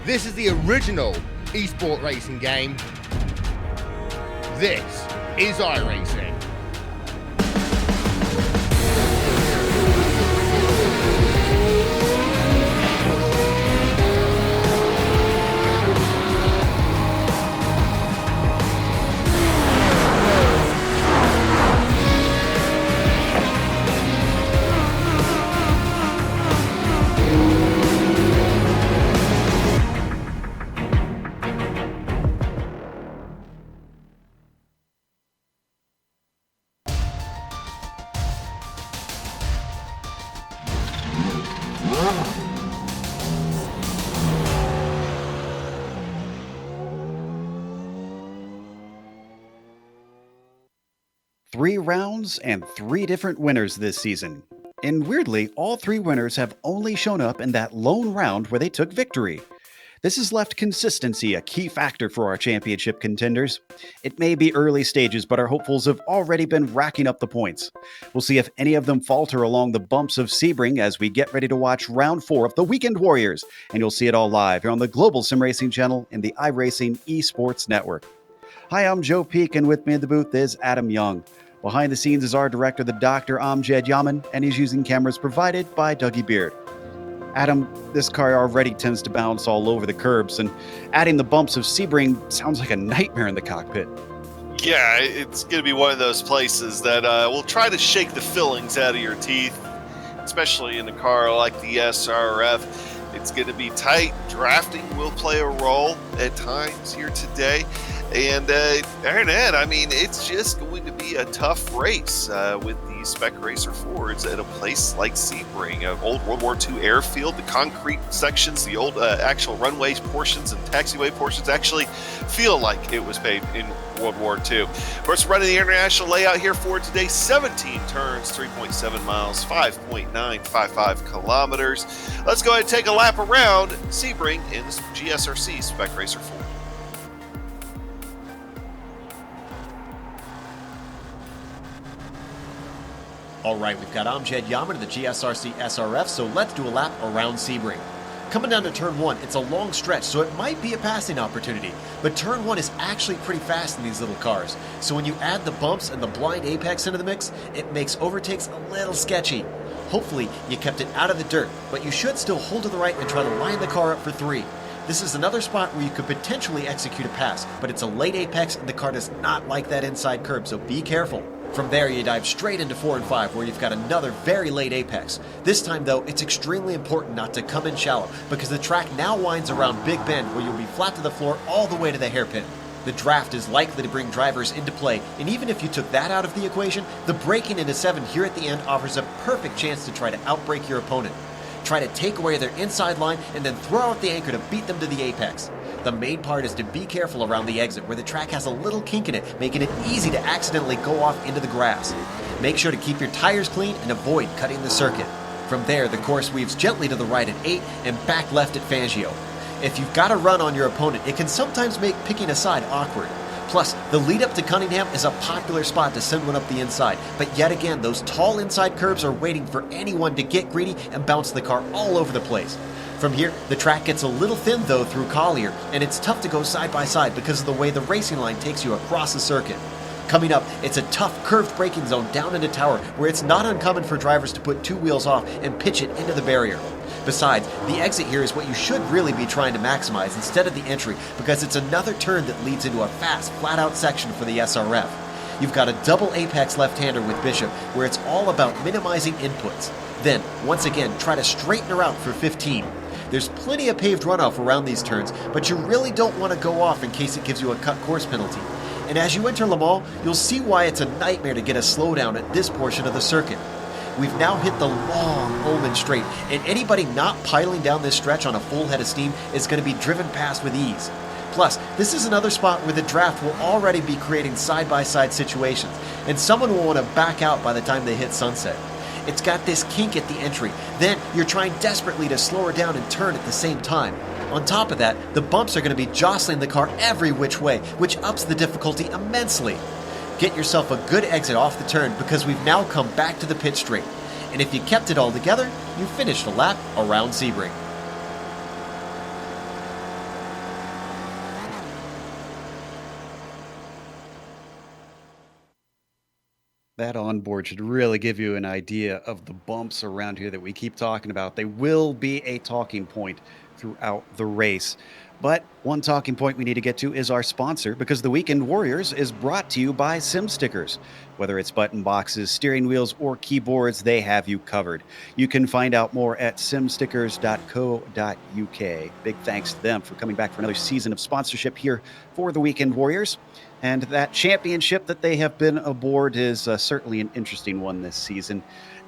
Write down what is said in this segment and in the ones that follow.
This is the original esport racing game. This is iRacing. Three rounds and three different winners this season. And weirdly, all three winners have only shown up in that lone round where they took victory. This has left consistency a key factor for our championship contenders. It may be early stages, but our hopefuls have already been racking up the points. We'll see if any of them falter along the bumps of Sebring as we get ready to watch round 4 of the Weekend Warriors, and you'll see it all live here on the Global SimRacing Channel and the iRacing Esports Network. Hi, I'm Joe Peak, and with me in the booth is Adam Young. Behind the scenes is our director, the Dr. Amjad Yaman, and he's using cameras provided by Dougie Beard. Adam, this car already tends to bounce all over the curbs, and adding the bumps of Sebring sounds like a nightmare in the cockpit. Yeah, it's going to be one of those places that will try to shake the fillings out of your teeth, especially in a car like the SRF. It's going to be tight. Drafting will play a role at times here today. And Ed, I mean, it's just going to be a tough race with the Spec Racer Fords at a place like Sebring, an old World War II airfield. The concrete sections, the old actual runway portions and taxiway portions actually feel like it was made in World War II. We're running the international layout here for today. 17 turns, 3.7 miles, 5.955 kilometers. Let's go ahead and take a lap around Sebring in the GSRC Spec Racer Ford. All right, we've got Amjad Yaman in the GSRC SRF, so let's do a lap around Sebring. Coming down to turn 1, it's a long stretch, so it might be a passing opportunity, but turn 1 is actually pretty fast in these little cars. So when you add the bumps and the blind apex into the mix, it makes overtakes a little sketchy. Hopefully, you kept it out of the dirt, but you should still hold to the right and try to line the car up for 3. This is another spot where you could potentially execute a pass, but it's a late apex and the car does not like that inside curb, so be careful. From there, you dive straight into 4 and 5, where you've got another very late apex. This time, though, it's extremely important not to come in shallow, because the track now winds around Big Bend, where you'll be flat to the floor all the way to the hairpin. The draft is likely to bring drivers into play, and even if you took that out of the equation, the breaking into 7 here at the end offers a perfect chance to try to outbrake your opponent. Try to take away their inside line, and then throw out the anchor to beat them to the apex. The main part is to be careful around the exit, where the track has a little kink in it, making it easy to accidentally go off into the grass. Make sure to keep your tires clean and avoid cutting the circuit. From there, the course weaves gently to the right at 8 and back left at Fangio. If you've got a run on your opponent, it can sometimes make picking a side awkward. Plus, the lead up to Cunningham is a popular spot to send one up the inside, but yet again, those tall inside curbs are waiting for anyone to get greedy and bounce the car all over the place. From here, the track gets a little thin though through Collier, and it's tough to go side by side because of the way the racing line takes you across the circuit. Coming up, it's a tough curved braking zone down into Tower, where it's not uncommon for drivers to put 2 wheels off and pitch it into the barrier. Besides, the exit here is what you should really be trying to maximize instead of the entry, because it's another turn that leads into a fast, flat-out section for the SRF. You've got a double apex left-hander with Bishop, where it's all about minimizing inputs. Then, once again, try to straighten her out for 15. There's plenty of paved runoff around these turns, but you really don't want to go off in case it gives you a cut course penalty. And as you enter Le Mans, you'll see why it's a nightmare to get a slowdown at this portion of the circuit. We've now hit the long Ullman straight, and anybody not piling down this stretch on a full head of steam is going to be driven past with ease. Plus, this is another spot where the draft will already be creating side-by-side situations, and someone will want to back out by the time they hit sunset. It's got this kink at the entry, then you're trying desperately to slow her down and turn at the same time. On top of that, the bumps are going to be jostling the car every which way, which ups the difficulty immensely. Get yourself a good exit off the turn, because we've now come back to the pit straight. And if you kept it all together, you finished a lap around Sebring. That onboard should really give you an idea of the bumps around here that we keep talking about. They will be a talking point throughout the race. But one talking point we need to get to is our sponsor, because the Weekend Warriors is brought to you by SimStickers. Whether it's button boxes, steering wheels, or keyboards, they have you covered. You can find out more at simstickers.co.uk. Big thanks to them for coming back for another season of sponsorship here for the Weekend Warriors. And that championship that they have been aboard is certainly an interesting one this season.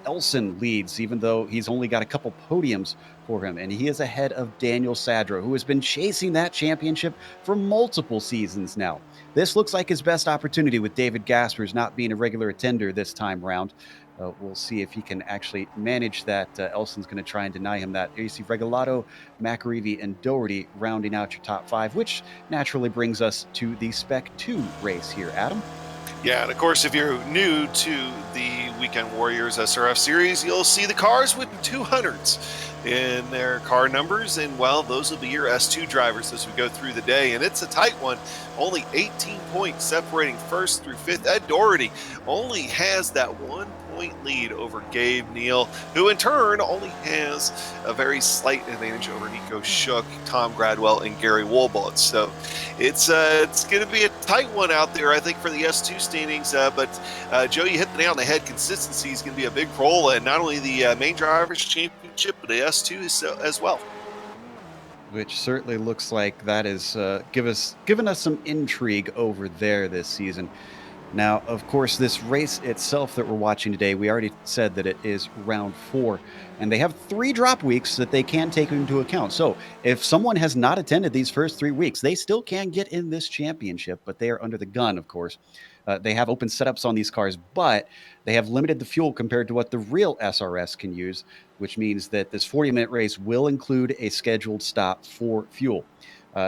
Elson leads, even though he's only got a couple podiums for him, and he is ahead of Daniel Sadro, who has been chasing that championship for multiple seasons now. This looks like his best opportunity with David Gaspers not being a regular attender this time round. We'll see if he can actually manage that. Elson's going to try and deny him that. You see Regalado, McAreevy, and Doherty rounding out your top 5, which naturally brings us to the Spec 2 race here. Adam? Yeah, and of course, if you're new to the Weekend Warriors SRF series, you'll see the cars with 200s in their car numbers, and well, those will be your S2 drivers as we go through the day, and it's a tight one. Only 18 points separating first through fifth. Ed Doherty only has that 1 point lead over Gabe Neal, who in turn only has a very slight advantage over Nico Shook, Tom Gradwell, and Gary Woolbullet. So it's going to be a tight one out there, I think, for the S2 standings. But Joe, you hit the nail on the head. Consistency is going to be a big role, and not only the main drivers championship, but the S2 as well. Which certainly looks like that is given us some intrigue over there this season. Now, of course, this race itself that we're watching today, we already said that it is round 4, and they have 3 drop weeks that they can take into account. So if someone has not attended these first 3 weeks, they still can get in this championship, but they are under the gun, of course. They have open setups on these cars, but they have limited the fuel compared to what the real SRS can use, which means that this 40-minute race will include a scheduled stop for fuel.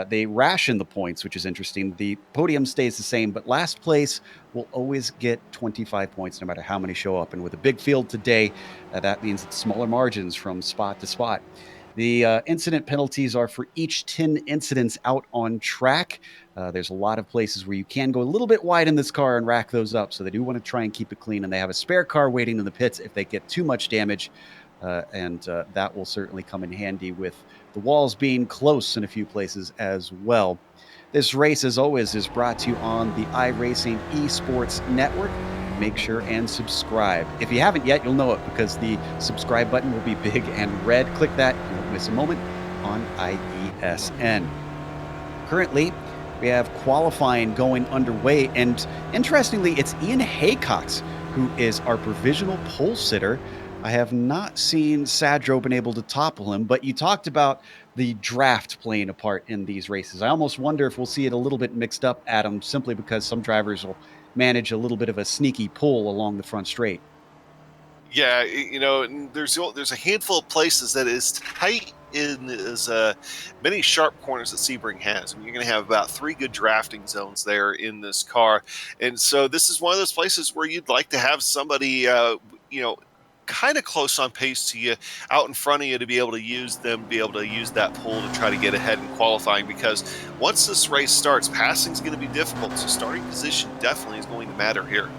They ration the points, which is interesting. The podium stays the same, but last place will always get 25 points no matter how many show up. And with a big field today, that means it's smaller margins from spot to spot. The incident penalties are for each 10 incidents out on track. There's a lot of places where you can go a little bit wide in this car and rack those up, so they do want to try and keep it clean, and they have a spare car waiting in the pits if they get too much damage, and that will certainly come in handy with the walls being close in a few places as well. This race, as always, is brought to you on the iRacing Esports Network. make sure and subscribe. If you haven't yet, you'll know it because the subscribe button will be big and red. Click that, you won't miss a moment on IESN. Currently, we have qualifying going underway, and interestingly, it's Ian Haycox who is our provisional pole sitter. I have not seen Sadro been able to topple him, but you talked about the draft playing a part in these races. I almost wonder if we'll see it a little bit mixed up, Adam, simply because some drivers will manage a little bit of a sneaky pull along the front straight. Yeah, and there's a handful of places that is tight in as many sharp corners that Sebring has. I mean, you're going to have about 3 good drafting zones there in this car, and so this is one of those places where you'd like to have somebody, kind of close on pace to you, out in front of you, to be able to use that pull to try to get ahead in qualifying. Because once this race starts, passing is going to be difficult. So starting position definitely is going to matter here.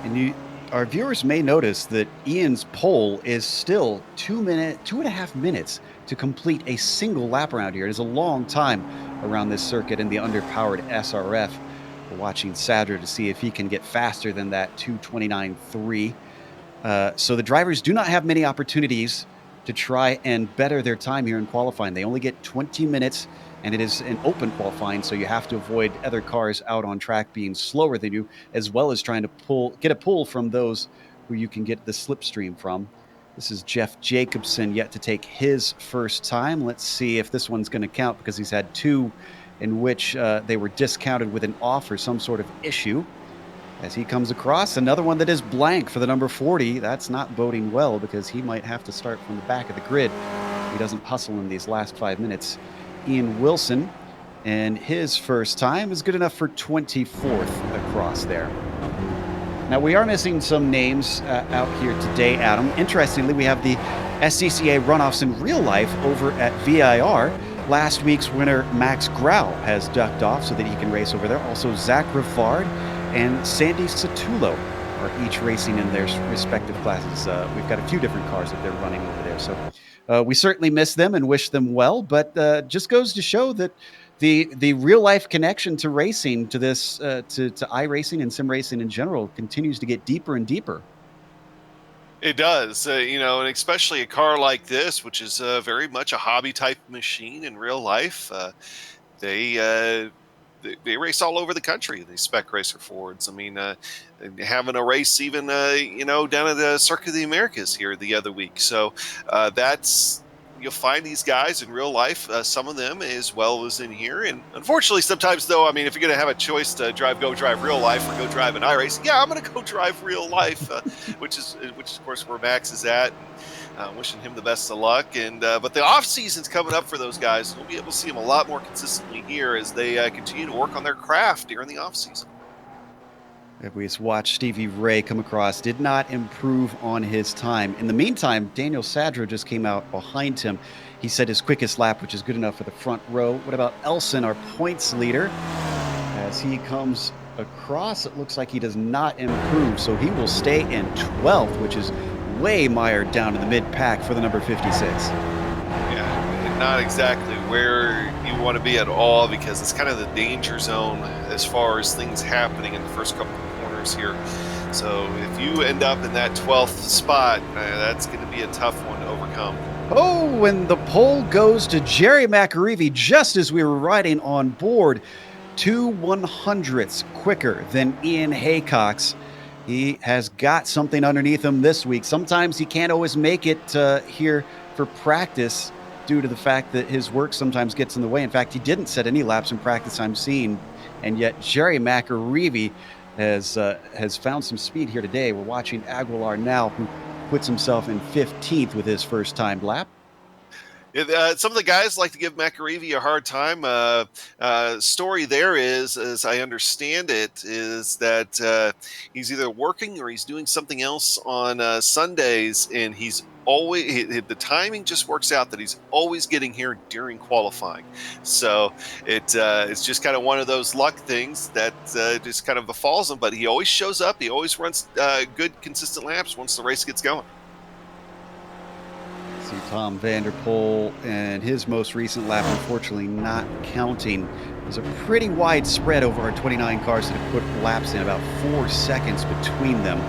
And our viewers may notice that Ian's pole is still 2.5 minutes to complete a single lap around here. It is a long time around this circuit in the underpowered SRF. We're watching Sadler to see if he can get faster than that 2:29.3. So the drivers do not have many opportunities to try and better their time here in qualifying. They only get 20 minutes, and it is an open qualifying, so you have to avoid other cars out on track being slower than you, as well as trying to get a pull from those who you can get the slipstream from. This is Jeff Jacobson, yet to take his first time. Let's see if this one's going to count, because he's had 2 in which they were discounted with an off or some sort of issue. As he comes across, another one that is blank for the number 40. That's not boding well, because he might have to start from the back of the grid. He doesn't hustle in these last 5 minutes. Ian Wilson, and his first time is good enough for 24th across there. Now, we are missing some names out here today, Adam. Interestingly, we have the SCCA runoffs in real life over at VIR. Last week's winner, Max Grau, has ducked off so that he can race over there. Also, Zach Rivard and Sandy Satullo are each racing in their respective classes. We've got a few different cars that they're running over there. So we certainly miss them and wish them well, but just goes to show that the real life connection to racing, to this, to iRacing and sim racing in general, continues to get deeper and deeper. It does, and especially a car like this, which is very much a hobby type machine in real life. They race all over the country, these Spec Racer Fords. I mean, having a race even, down at the Circuit of the Americas here the other week. So you'll find these guys in real life, some of them as well as in here. And unfortunately, sometimes, though, I mean, if you're going to have a choice to go drive real life or go drive an iRacing, yeah, I'm going to go drive real life, which is, of course, where Max is at. Wishing him the best of luck, but the off season's coming up for those guys. We'll be able to see them a lot more consistently here as they continue to work on their craft during the off season. If we just watch Stevie Ray come across, did not improve on his time. In the meantime, Daniel Sadro just came out behind him. He set his quickest lap, which is good enough for the front row. What about Elson, our points leader? As he comes across, it looks like he does not improve, so he will stay in 12th, which is way mired down in the mid-pack for the number 56. Yeah, not exactly where you want to be at all, because it's kind of the danger zone as far as things happening in the first couple of corners here. So if you end up in that 12th spot, that's going to be a tough one to overcome. Oh, and the pole goes to Jerry McAreevy just as we were riding on board. 2/100ths quicker than Ian Haycox. He has got something underneath him this week. Sometimes he can't always make it here for practice due to the fact that his work sometimes gets in the way. In fact, he didn't set any laps in practice I'm seeing, and yet Jerry McAreevy has found some speed here today. We're watching Aguilar now, who puts himself in 15th with his first time lap. Some of the guys like to give McAreevy a hard time. Story there is, as I understand it, is that he's either working or he's doing something else on Sundays, and he's always the timing just works out that he's always getting here during qualifying. So it's just kind of one of those luck things that just kind of befalls him. But he always shows up. He always runs good, consistent laps once the race gets going. See Tom Vanderpool and his most recent lap, unfortunately not counting There's a pretty wide spread over our 29 cars that have put laps in, about 4 seconds between them.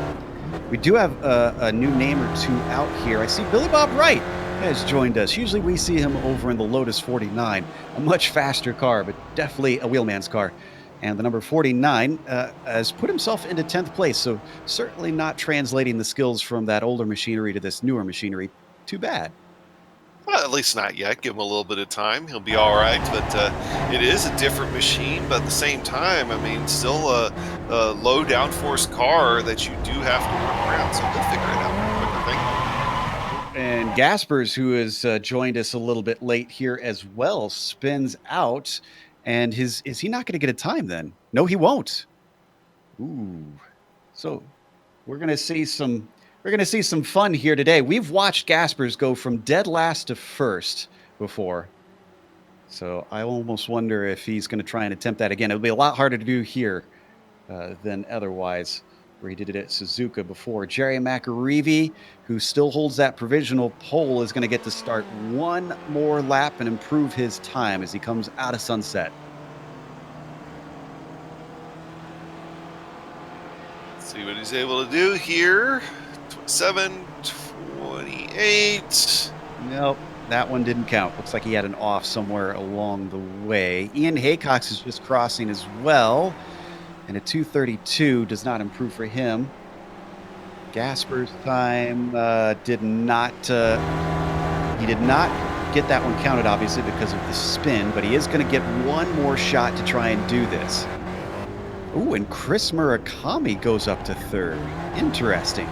We do have a new name or two out here. I see Billy Bob Wright has joined us. Usually we see him over in the Lotus 49, a much faster car, but definitely a wheelman's car. And the number 49 has put himself into 10th place, so certainly not translating the skills from that older machinery to this newer machinery too bad. Well, at least not yet. Give him a little bit of time. He'll be all right. But it is a different machine. But at the same time, I mean, still a low downforce car that you do have to work around. So he'll figure it out pretty quick, I think. And Gaspers, who has joined us a little bit late here as well, spins out. And is he not going to get a time then? No, he won't. Ooh. So we're going to see some fun here today. We've watched Gaspers go from dead last to first before. So I almost wonder if he's going to try and attempt that again. It'll be a lot harder to do here than otherwise, where he did it at Suzuka before. Jerry McAreevy, who still holds that provisional pole, is going to get to start one more lap and improve his time as he comes out of Sunset. See what he's able to do here. 27, 28. Nope, that one didn't count. Looks like he had an off somewhere along the way. Ian Haycox is just crossing as well. And a 2:32 does not improve for him. Gasper's time did not get that one counted, obviously, because of the spin, but he is going to get one more shot to try and do this. Ooh, and Chris Murakami goes up to third. Interesting.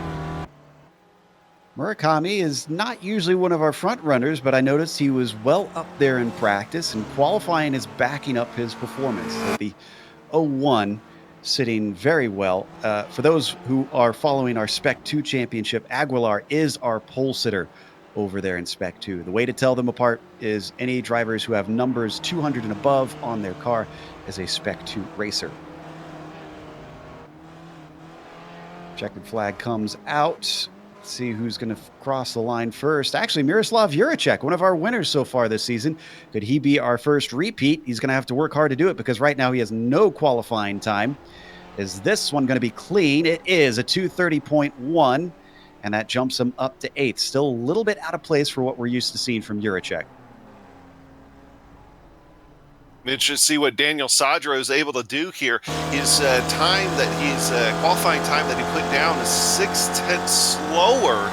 Murakami is not usually one of our front runners, but I noticed he was well up there in practice, and qualifying is backing up his performance. The 01 sitting very well. For those who are following our Spec 2 championship, Aguilar is our pole sitter over there in Spec 2. The way to tell them apart is any drivers who have numbers 200 and above on their car as a Spec 2 racer. Checkered flag comes out. Let's see who's going to cross the line first. Actually, Miroslav Juracek, one of our winners so far this season. Could he be our first repeat? He's going to have to work hard to do it because right now he has no qualifying time. Is this one going to be clean? It is a 2:30.1, and that jumps him up to 8th. Still a little bit out of place for what we're used to seeing from Juracek. I'm interested to see what Daniel Sadro is able to do here. His qualifying time that he put down is 6/10 slower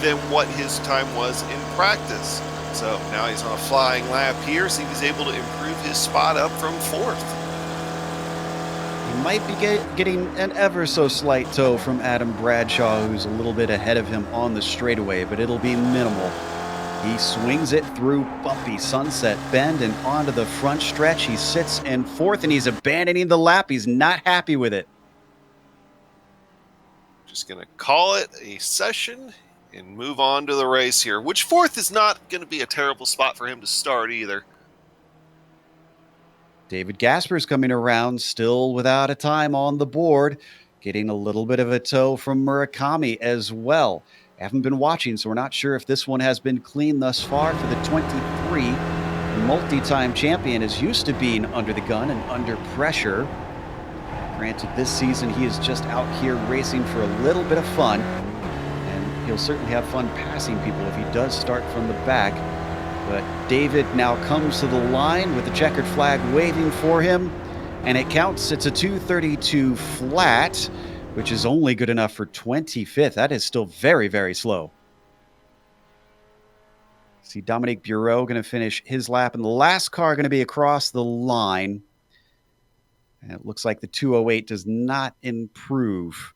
than what his time was in practice. So now he's on a flying lap here. See if he's able to improve his spot up from 4th. He might be getting an ever so slight tow from Adam Bradshaw, who's a little bit ahead of him on the straightaway, but it'll be minimal. He swings it through bumpy Sunset Bend and onto the front stretch. He sits in 4th, and he's abandoning the lap. He's not happy with it. Just going to call it a session and move on to the race here, which 4th is not going to be a terrible spot for him to start either. David Gasper's coming around, still without a time on the board, getting a little bit of a tow from Murakami as well. Haven't been watching, so we're not sure if this one has been clean thus far for the 23. Multi-time champion is used to being under the gun and under pressure. Granted, this season he is just out here racing for a little bit of fun, and he'll certainly have fun passing people if he does start from the back. But David now comes to the line with the checkered flag waving for him, and it counts. It's a 2:32 flat, which is only good enough for 25th. That is still very, very slow. See Dominique Bureau going to finish his lap, and the last car going to be across the line. And it looks like the 2:08 does not improve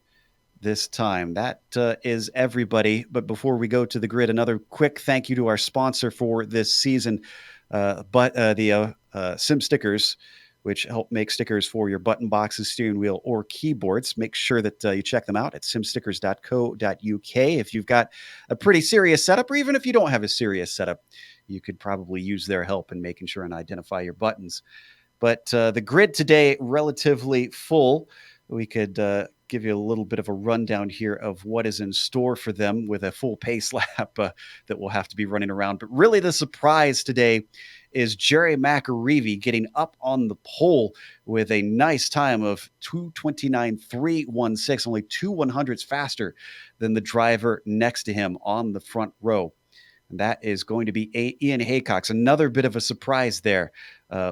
this time. That is everybody. But before we go to the grid, another quick thank you to our sponsor for this season, the Sim Stickers, which help make stickers for your button boxes, steering wheel, or keyboards. Make sure that you check them out at simstickers.co.uk. If you've got a pretty serious setup, or even if you don't have a serious setup, you could probably use their help in making sure and identify your buttons. But the grid today, relatively full. We could give you a little bit of a rundown here of what is in store for them with a full pace lap that will have to be running around. But really the surprise today is Jerry McAreevy getting up on the pole with a nice time of 2:29.316, only 2/100ths faster than the driver next to him on the front row. And that is going to be Ian Haycox. Another bit of a surprise there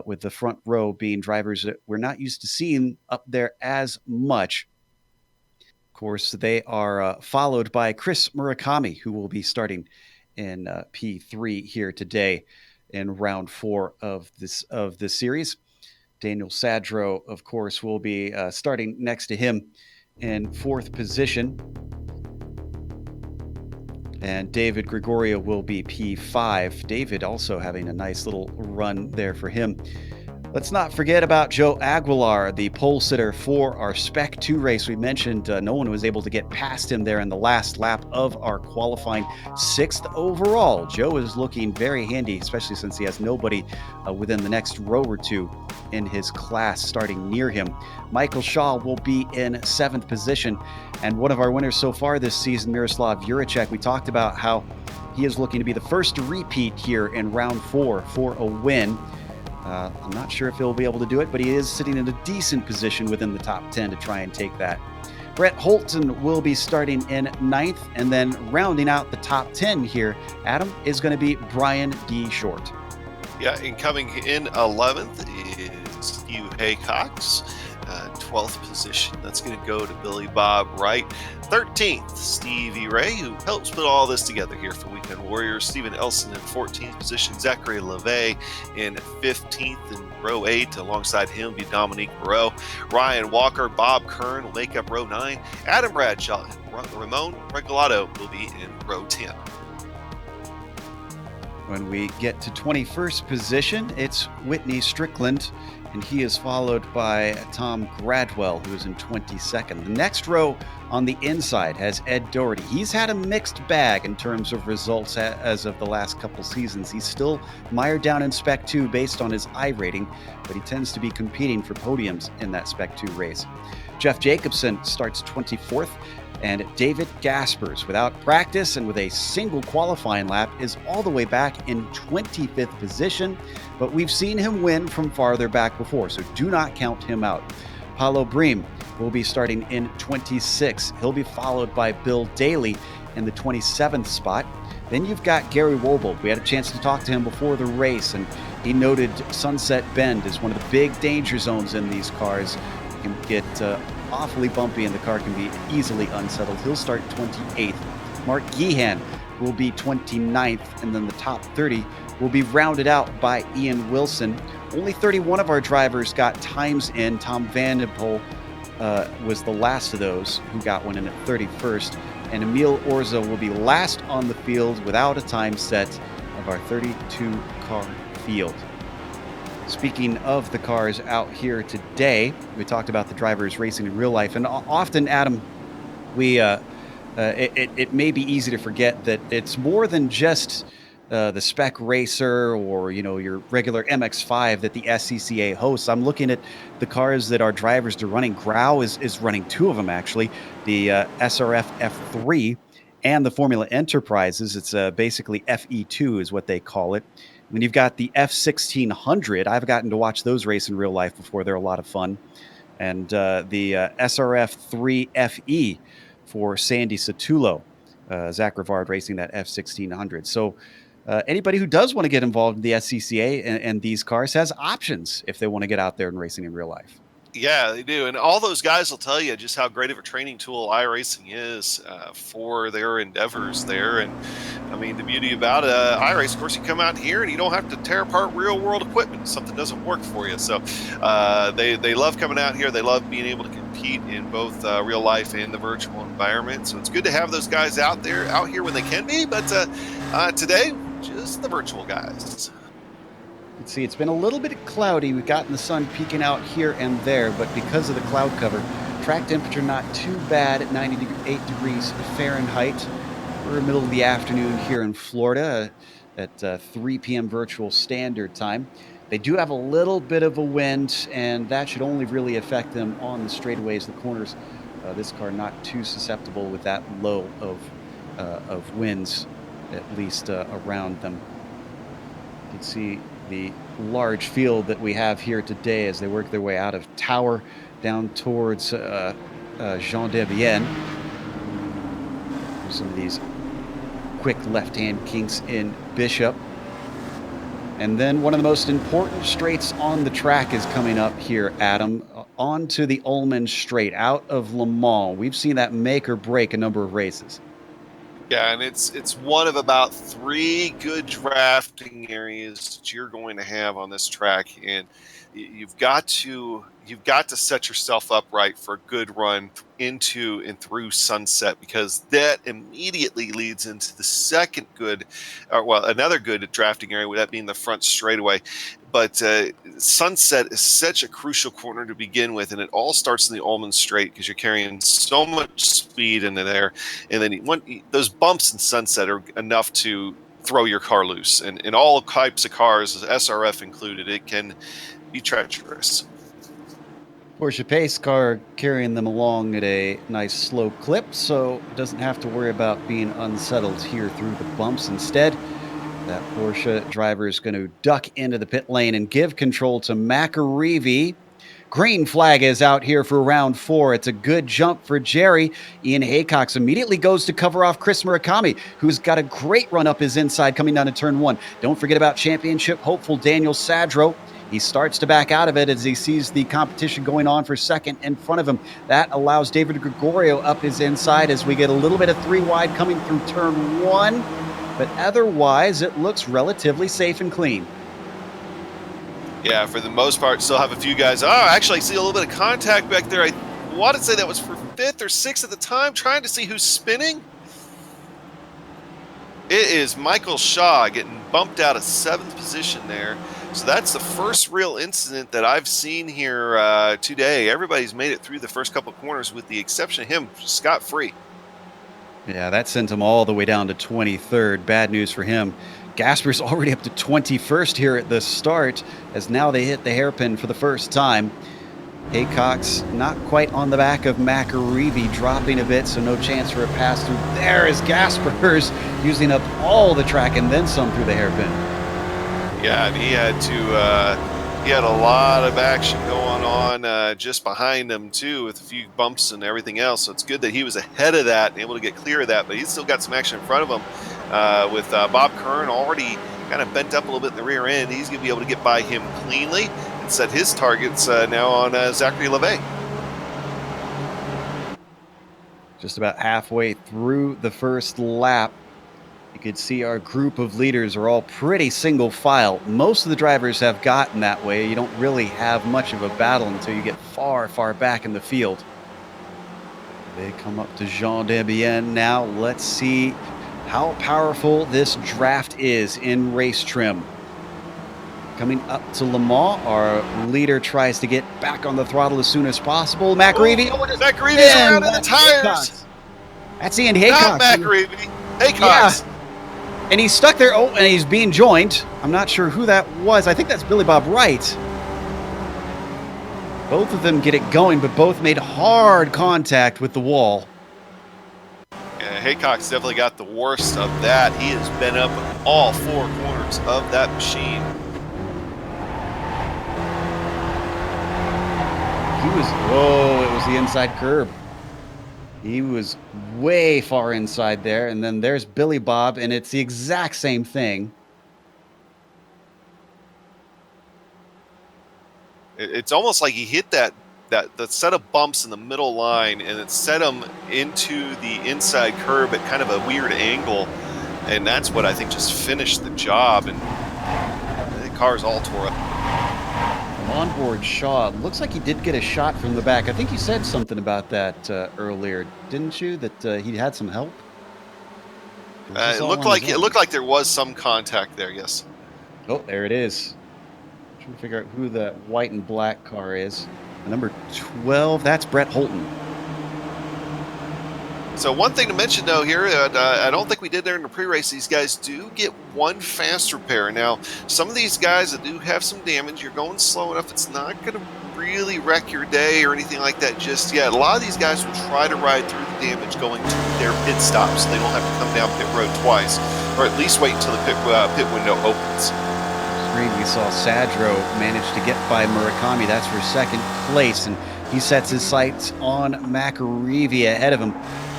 with the front row being drivers that we're not used to seeing up there as much. Of course, they are followed by Chris Murakami, who will be starting in P3 here today in round 4 of this series. Daniel Sadro, of course, will be starting next to him in 4th position. And David Gregorio will be P5. David also having a nice little run there for him. Let's not forget about Joe Aguilar, the pole sitter for our Spec 2 race. We mentioned no one was able to get past him there in the last lap of our qualifying 6th overall. Joe is looking very handy, especially since he has nobody within the next row or two in his class starting near him. Michael Shaw will be in 7th position. And one of our winners so far this season, Miroslav Juracek, we talked about how he is looking to be the first to repeat here in round 4 for a win. I'm not sure if he'll be able to do it, but he is sitting in a decent position within the top 10 to try and take that. Brett Holton will be starting in 9th, and then rounding out the top 10 here, Adam, is going to be Brian D. Short. Yeah, and coming in 11th is Hugh Haycox. 12th position, that's going to go to Billy Bob Wright. 13th, Stevie Ray, who helps put all this together here for Weekend Warriors. Stephen Elson in 14th position. Zachary LeVay in 15th in row 8. Alongside him will be Dominique Moreau. Ryan Walker, Bob Kern will make up row 9. Adam Bradshaw and Ramon Regalado will be in row 10. When we get to 21st position, it's Whitney Strickland, and he is followed by Tom Gradwell, who is in 22nd. The next row on the inside has Ed Doherty. He's had a mixed bag in terms of results as of the last couple seasons. He's still mired down in Spec 2 based on his iRating, but he tends to be competing for podiums in that Spec 2 race. Jeff Jacobson starts 24th, and David Gaspers, without practice and with a single qualifying lap, is all the way back in 25th position, but we've seen him win from farther back before, so do not count him out. Paulo Bream will be starting in 26th. He'll be followed by Bill Daly in the 27th spot. Then you've got Gary Wobold. We had a chance to talk to him before the race, and he noted Sunset Bend is one of the big danger zones in these cars. It can get awfully bumpy and the car can be easily unsettled. He'll start 28th. Mark Geehan will be 29th, and then the top 30 will be rounded out by Ian Wilson. Only 31 of our drivers got times in. Tom Vandenpoel was the last of those who got one in at 31st, and Emil Orza will be last on the field without a time set of our 32-car field. Speaking of the cars out here today, we talked about the drivers racing in real life, and often, Adam, it may be easy to forget that it's more than just the Spec Racer or your regular MX-5 that the SCCA hosts. I'm looking at the cars that our drivers are running. Grau is running 2 of them, actually, the SRF F3 and the Formula Enterprises. It's basically FE2 is what they call it. And then you've got the F1600. I've gotten to watch those race in real life before. They're a lot of fun. And the SRF 3 FE for Sandy Satullo. Zach Rivard racing that F1600. So anybody who does want to get involved in the SCCA and these cars has options if they want to get out there and racing in real life. Yeah, they do. And all those guys will tell you just how great of a training tool iRacing is for their endeavors there. And I mean, the beauty about iRace, of course, you come out here and you don't have to tear apart real world equipment if something doesn't work for you. So they love coming out here. They love being able to compete in both real life and the virtual environment. So it's good to have those guys out here when they can be. But today, just the virtual guys. Let's see, it's been a little bit cloudy. We've gotten the sun peeking out here and there, but because of the cloud cover, track temperature not too bad at 98 degrees Fahrenheit. We're in the middle of the afternoon here in Florida at 3 p.m. virtual standard time. They do have a little bit of a wind, and that should only really affect them on the straightaways, the corners This car not too susceptible with that low of winds, at least around them. You can see the large field that we have here today as they work their way out of Tower down towards Jean de Bienne. Some of these quick left-hand kinks in Bishop. And then one of the most important straights on the track is coming up here, Adam, onto the Ullman Straight out of Le Mans. We've seen that make or break a number of races. Yeah, and it's one of about 3 good drafting areas that you're going to have on this track, and you've got to set yourself up right for a good run into and through Sunset, because that immediately leads into the second good, another good drafting area, with that being the front straightaway. But Sunset is such a crucial corner to begin with, and it all starts in the Ullman Straight because you're carrying so much speed into there, and then those bumps in Sunset are enough to throw your car loose, and in all types of cars, SRF included, it can be treacherous. Porsche pace car carrying them along at a nice slow clip, so it doesn't have to worry about being unsettled here through the bumps. Instead, that Porsche driver is going to duck into the pit lane and give control to McAreevy. Green flag is out here for round 4. It's a good jump for Jerry. Ian Haycox immediately goes to cover off Chris Murakami, who's got a great run up his inside coming down to turn 1. Don't forget about championship hopeful Daniel Sadro. He starts to back out of it as he sees the competition going on for second in front of him. That allows David Gregorio up his inside as we get a little bit of 3 wide coming through turn 1. But otherwise, it looks relatively safe and clean. Yeah, for the most part, still have a few guys. Oh, actually, I see a little bit of contact back there. I want to say that was for 5th or 6th at the time, trying to see who's spinning. It is Michael Shaw getting bumped out of 7th position there. So that's the first real incident that I've seen here today. Everybody's made it through the first couple corners with the exception of him, scot-free. Yeah, that sent him all the way down to 23rd. Bad news for him. Gasper's already up to 21st here at the start, as now they hit the hairpin for the first time. Haycox not quite on the back of McAreevy, dropping a bit, so no chance for a pass through. There is Gasper's using up all the track and then some through the hairpin. Yeah, and he had a lot of action going on just behind him too, with a few bumps and everything else. So it's good that he was ahead of that and able to get clear of that. But he's still got some action in front of him with Bob Kern already kind of bent up a little bit in the rear end. He's going to be able to get by him cleanly and set his targets now on Zachary LeVay. Just about halfway through the first lap, you could see our group of leaders are all pretty single file. Most of the drivers have gotten that way. You don't really have much of a battle until you get far, far back in the field. They come up to Jean de Bienne now. Let's see how powerful this draft is in race trim. Coming up to Le Mans, our leader tries to get back on the throttle as soon as possible. McAreevy. McAreevy's around in the tires. That's Ian Haycox. Not McAreevy. Haycox. Yeah. And he's stuck there. Oh, and he's being joined. I'm not sure who that was. I think that's Billy Bob Wright. Both of them get it going, but both made hard contact with the wall. Yeah, Haycox definitely got the worst of that. He has been up all 4 corners of that machine. It was the inside curb. He was way far inside there, and then there's Billy Bob, and it's the exact same thing. It's almost like he hit that set of bumps in the middle line, and it set him into the inside curb at kind of a weird angle, and that's what I think just finished the job, and the car's all tore up. Onboard Shaw, looks like he did get a shot from the back. I think you said something about that earlier, didn't you? That he had some help. It looked like there was some contact there. Yes. Oh, there it is. Trying to figure out who the white and black car is. Number 12. That's Brett Holton. So one thing to mention, though, here, I don't think we did there in the pre-race, these guys do get 1 fast repair. Now, some of these guys that do have some damage, you're going slow enough, it's not going to really wreck your day or anything like that just yet. A lot of these guys will try to ride through the damage going to their pit stops so they don't have to come down pit road twice, or at least wait until the pit window opens. We saw Sadro manage to get by Murakami. That's for second place, and he sets his sights on McAreevy ahead of him.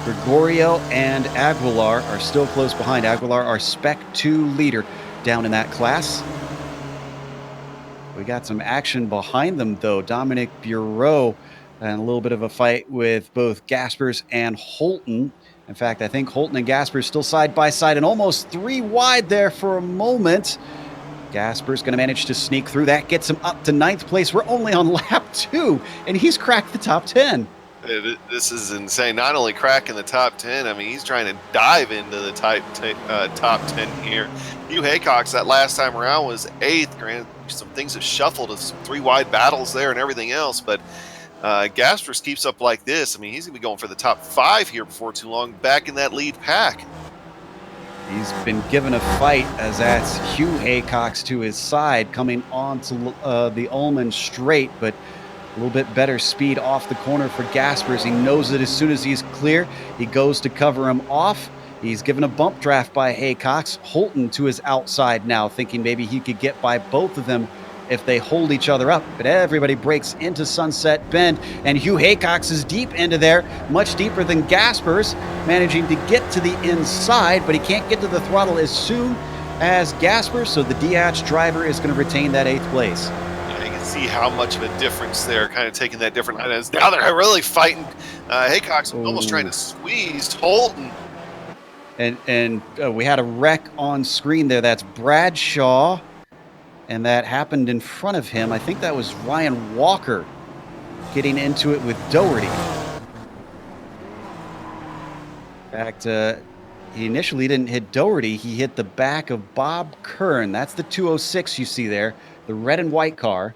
Gregorio and Aguilar are still close behind. Aguilar, our Spec 2 leader down in that class. We got some action behind them, though. Dominic Bureau and a little bit of a fight with both Gaspers and Holton. In fact, I think Holton and Gaspers still side by side and almost 3 wide there for a moment. Gasper's going to manage to sneak through. That gets him up to 9th place. We're only on lap 2, and he's cracked the top 10. This is insane. Not only cracking the top 10, I mean, he's trying to dive into the top 10 here. Hugh Haycox, that last time around, was 8th. Granted, some things have shuffled of some 3 wide battles there and everything else, but Gaspers keeps up like this. I mean, he's going to be going for the top 5 here before too long, back in that lead pack. He's been given a fight, as that's Hugh Haycox to his side, coming onto the Ullman straight, but a little bit better speed off the corner for Gaspers. He knows that as soon as he's clear, he goes to cover him off. He's given a bump draft by Haycox. Holton to his outside now, thinking maybe he could get by both of them if they hold each other up. But everybody breaks into Sunset Bend, and Hugh Haycox is deep into there, much deeper than Gaspers, managing to get to the inside, but he can't get to the throttle as soon as Gaspers, so the Diatch driver is going to retain that 8th place. Yeah, you can see how much of a difference they're kind of taking that different line. Now they're really fighting. Haycox almost trying to squeeze Holton. And we had a wreck on screen there. That's Bradshaw. And that happened in front of him. I think that was Ryan Walker getting into it with Doherty. In fact, he initially didn't hit Doherty. He hit the back of Bob Kern. That's the 206 you see there, the red and white car.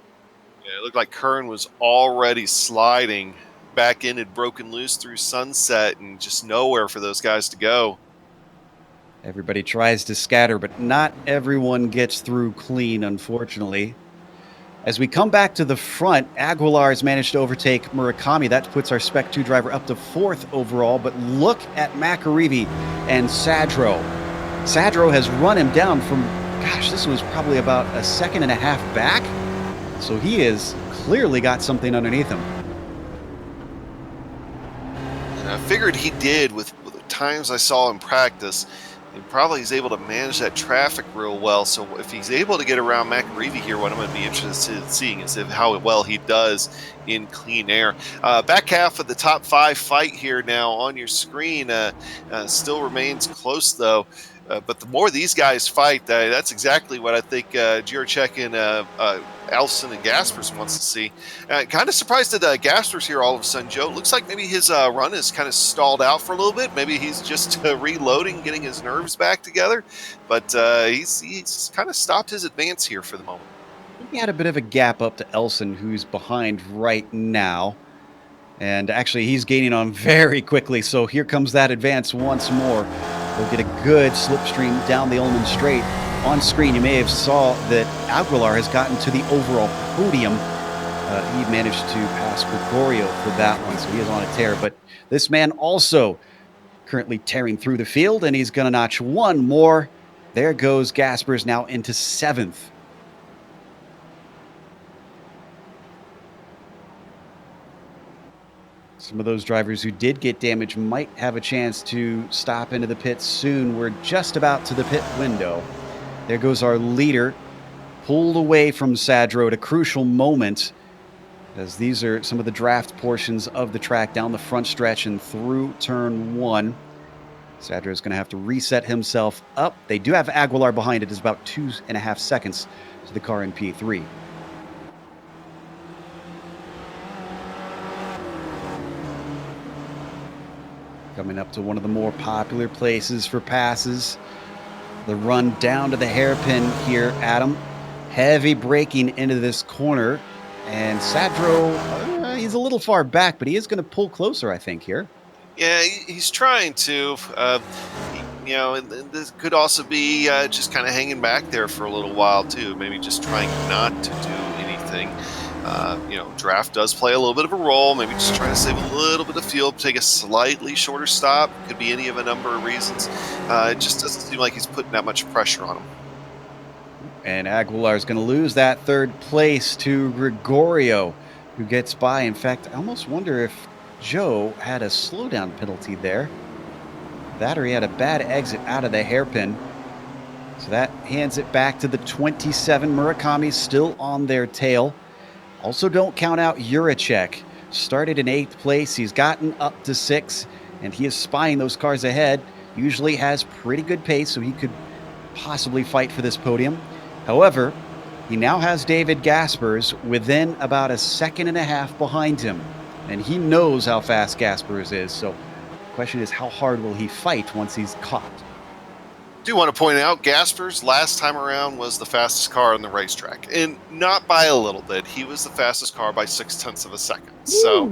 Yeah, it looked like Kern was already sliding. Back end had broken loose through Sunset and just nowhere for those guys to go. Everybody tries to scatter, but not everyone gets through clean, unfortunately. As we come back to the front, Aguilar has managed to overtake Murakami. That puts our Spec 2 driver up to 4th overall, but look at McAreevy and Sadro. Sadro has run him down from, gosh, this was probably about a 1.5 seconds back. So he has clearly got something underneath him. And I figured he did with the times I saw him practice. And probably is able to manage that traffic real well. So if he's able to get around McAreevy here, what I'm going to be interested in seeing is how well he does in clean air. Back half of the top 5 fight here now on your screen still remains close, though. But the more these guys fight, that's exactly what I think Jiracek and Elson and Gaspers wants to see. Kind of surprised at Gaspers here all of a sudden, Joe. Looks like maybe his run is kind of stalled out for a little bit. Maybe he's just reloading, getting his nerves back together. But he's kind of stopped his advance here for the moment. He had a bit of a gap up to Elson, who's behind right now. And actually, he's gaining on very quickly. So here comes that advance once more. We'll get a good slipstream down the Ullman Straight. On screen, you may have saw that Aguilar has gotten to the overall podium. He managed to pass Gregorio for that one, so he is on a tear. But this man also currently tearing through the field, and he's going to notch one more. There goes Gaspers now into 7th. Some of those drivers who did get damaged might have a chance to stop into the pits soon. We're just about to the pit window. There goes our leader, pulled away from Sadro at a crucial moment, as these are some of the draft portions of the track down the front stretch and through turn 1. Sadro is going to have to reset himself up. They do have Aguilar behind it. It's about 2.5 seconds to the car in P3. Coming up to one of the more popular places for passes. The run down to the hairpin here, Adam. Heavy braking into this corner. And Sadro, he's a little far back, but he is going to pull closer, I think, here. Yeah, he's trying to. And this could also be just kind of hanging back there for a little while, too. Maybe just trying not to do anything. Draft does play a little bit of a role. Maybe just trying to save a little bit of fuel, take a slightly shorter stop. Could be any of a number of reasons. It just doesn't seem like he's putting that much pressure on him. And Aguilar's going to lose that third place to Gregorio, who gets by. In fact, I almost wonder if Joe had a slowdown penalty there. That or he had a bad exit out of the hairpin. So that hands it back to the 27. Murakami's still on their tail. Also, don't count out Juracek. Started in 8th place. He's gotten up to 6, and he is spying those cars ahead. Usually has pretty good pace, so he could possibly fight for this podium. However, he now has David Gaspers within about a second and a half behind him, and he knows how fast Gaspers is. So the question is, how hard will he fight once he's caught? Do want to point out Gaspers last time around was the fastest car on the racetrack, and not by a little bit. He was the fastest car by 0.6 of a second. So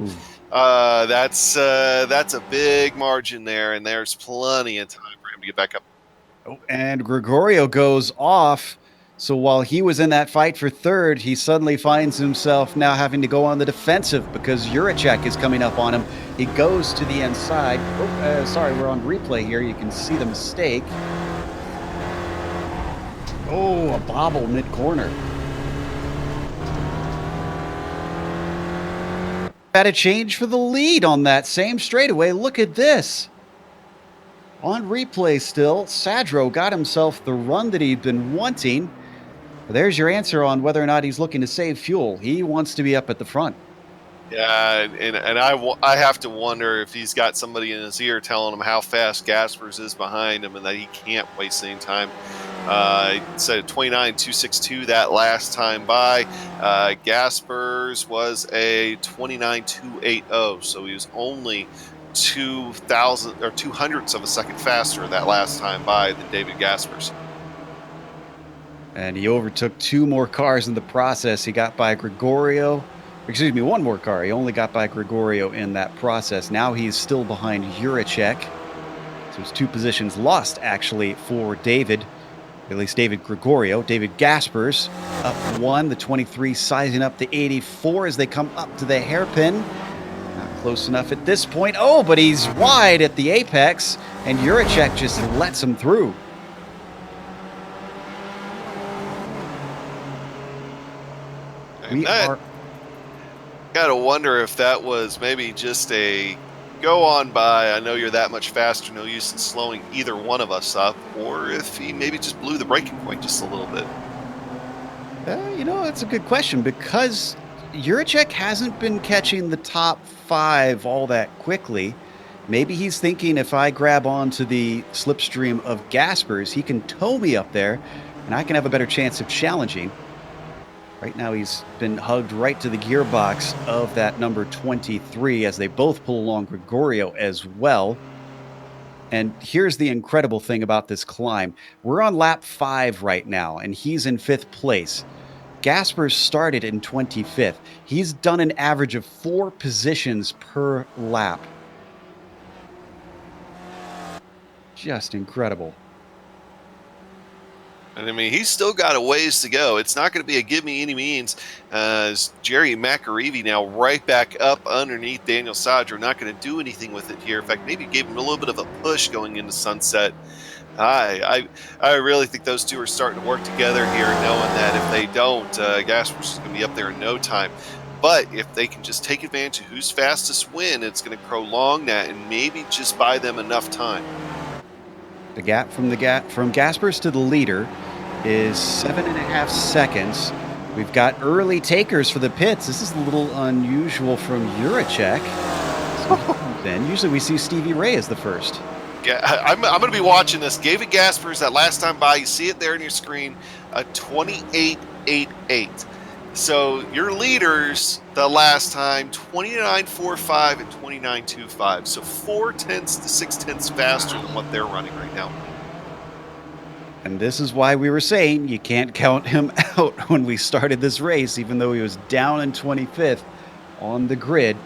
that's a big margin there, and there's plenty of time for him to get back up. Oh, and Gregorio goes off. So while he was in that fight for third, he suddenly finds himself now having to go on the defensive because Juracek is coming up on him. He goes to the inside. Sorry, we're on replay here. You can see the mistake. Oh, a bobble mid-corner. Had a change for the lead on that same straightaway. Look at this. On replay still, Sadro got himself the run that he'd been wanting. There's your answer on whether or not he's looking to save fuel. He wants to be up at the front. Yeah, and I have to wonder if he's got somebody in his ear telling him how fast Gaspers is behind him and that he can't waste any time. He said 29.262 that last time by. Gaspers was a 29.280, so he was only 200ths of a second faster that last time by than David Gaspers. And he overtook 2 more cars in the process. He got by Gregorio. Excuse me, 1 more car. He only got by Gregorio in that process. Now he's still behind Juracek. So it's 2 positions lost, actually, for David. At least David Gregorio. David Gaspers up 1. The 23 sizing up the 84 as they come up to the hairpin. Not close enough at this point. Oh, but he's wide at the apex. And Juracek just lets him through. We are... Gotta wonder if that was maybe just a go on by, I know you're that much faster, no use in slowing either one of us up, or if he maybe just blew the breaking point just a little bit. That's a good question, because Juracek hasn't been catching the top 5 all that quickly. Maybe he's thinking, if I grab onto the slipstream of Gaspers, he can tow me up there, and I can have a better chance of challenging. Right now, he's been hugged right to the gearbox of that number 23 as they both pull along Gregorio as well. And here's the incredible thing about this climb. We're on lap 5 right now, and he's in 5th place. Gaspers started in 25th. He's done an average of 4 positions per lap. Just incredible. And I mean, he's still got a ways to go. It's not going to be a give me any means. Jerry McAreevy now right back up underneath Daniel Sadro. Not going to do anything with it here. In fact, maybe gave him a little bit of a push going into sunset. I really think those two are starting to work together here, knowing that if they don't, Gaspers is going to be up there in no time. But if they can just take advantage of who's fastest win, it's going to prolong that and maybe just buy them enough time. The gap from Gaspers to the leader is 7.5 seconds. We've got early takers for the pits. This is a little unusual from Juracek. Then usually we see Stevie Ray as the first. Yeah, I'm going to be watching this. David Gaspers, that last time by, you see it there on your screen, a 28.88. So your leaders the last time, 29.45 and 29.25. So 0.4 to 0.6 faster than what they're running right now. And this is why we were saying you can't count him out when we started this race, even though he was down in 25th on the grid.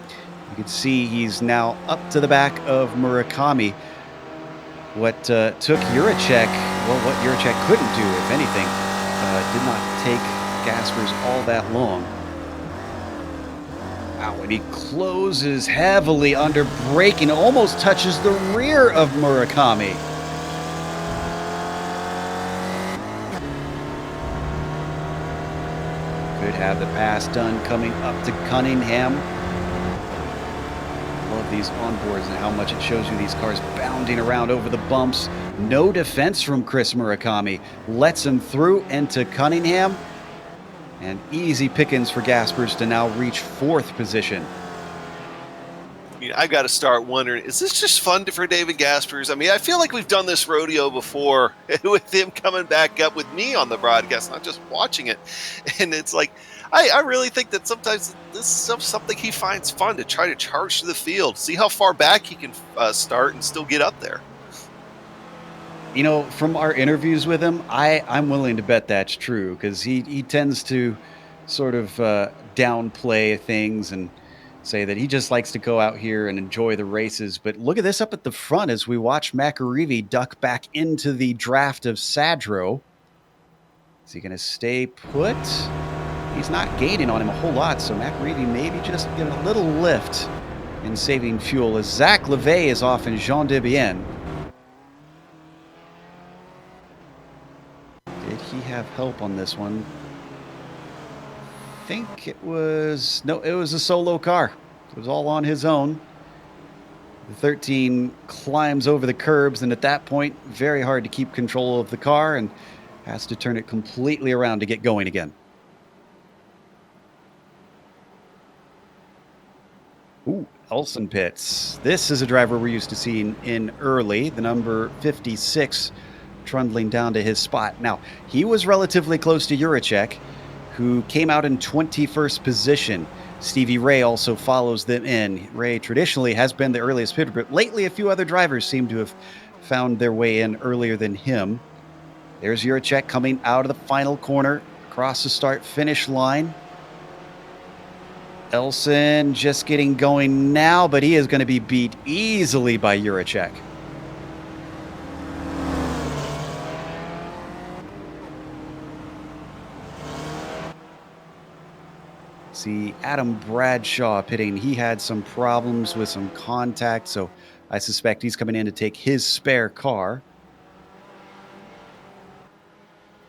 You can see he's now up to the back of Murakami. What took Juracek, well, what Juracek couldn't do, if anything, did not take Gaspers all that long. Wow, and he closes heavily under braking, almost touches the rear of Murakami. Could have the pass done coming up to Cunningham. Love these onboards and how much it shows you these cars bounding around over the bumps. No defense from Chris Murakami. Lets him through into Cunningham. And easy pickings for Gaspers to now reach 4th position. I mean, I got to start wondering, is this just fun for David Gaspers? I mean, I feel like we've done this rodeo before with him coming back up with me on the broadcast, not just watching it. And it's like, I really think that sometimes this is something he finds fun, to try to charge to the field, see how far back he can start and still get up there. You know, from our interviews with him, I'm willing to bet that's true, because he tends to sort of downplay things and say that he just likes to go out here and enjoy the races. But look at this up at the front as we watch McAreevy duck back into the draft of Sadro. Is he going to stay put? He's not gaining on him a whole lot, so McAreevy maybe just getting a little lift in saving fuel as Zach LeVay is off in Jean Debienne. Did he have help on this one? I think it was... No, it was a solo car. It was all on his own. The 13 climbs over the curbs, and at that point, very hard to keep control of the car and has to turn it completely around to get going again. Ooh, Elson pits. This is a driver we're used to seeing in early, the number 56, trundling down to his spot. Now, he was relatively close to Juracek, who came out in 21st position. Stevie Ray also follows them in. Ray traditionally has been the earliest pitter, but lately a few other drivers seem to have found their way in earlier than him. There's Juracek coming out of the final corner, across the start-finish line. Elson just getting going now, but he is going to be beat easily by Juracek. See Adam Bradshaw pitting. He had some problems with some contact, so I suspect he's coming in to take his spare car.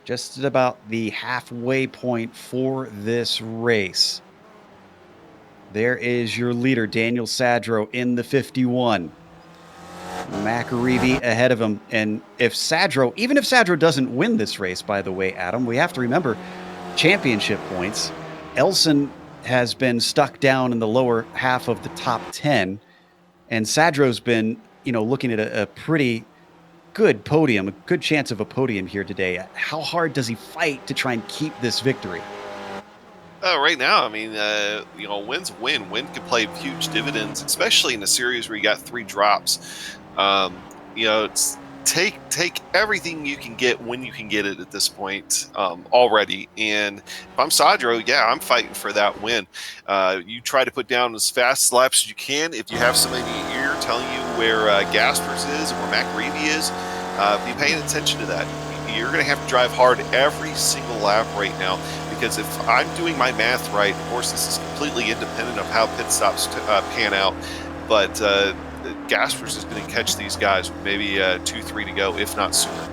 Just at about the halfway point for this race. There is your leader, Daniel Sadro, in the 51. McAreevy ahead of him. And if Sadro, even if Sadro doesn't win this race, by the way, Adam, we have to remember championship points. Elson has been stuck down in the lower half of the top 10. And Sadro's been, looking at a pretty good podium, a good chance of a podium here today. How hard does he fight to try and keep this victory? Right now, I mean, win's a win. Win can play huge dividends, especially in a series where you got 3 drops. It's take everything you can get when you can get it at this point already. And if I'm Sadro, yeah, I'm fighting for that win. You try to put down as fast laps as you can. If you have somebody in your ear telling you where Gaspers is and where McAreevy is, be paying attention to that. You're going to have to drive hard every single lap right now, because if I'm doing my math right, of course, this is completely independent of how pit stops pan out, but Gaspers is going to catch these guys with maybe 2-3 to go, if not sooner.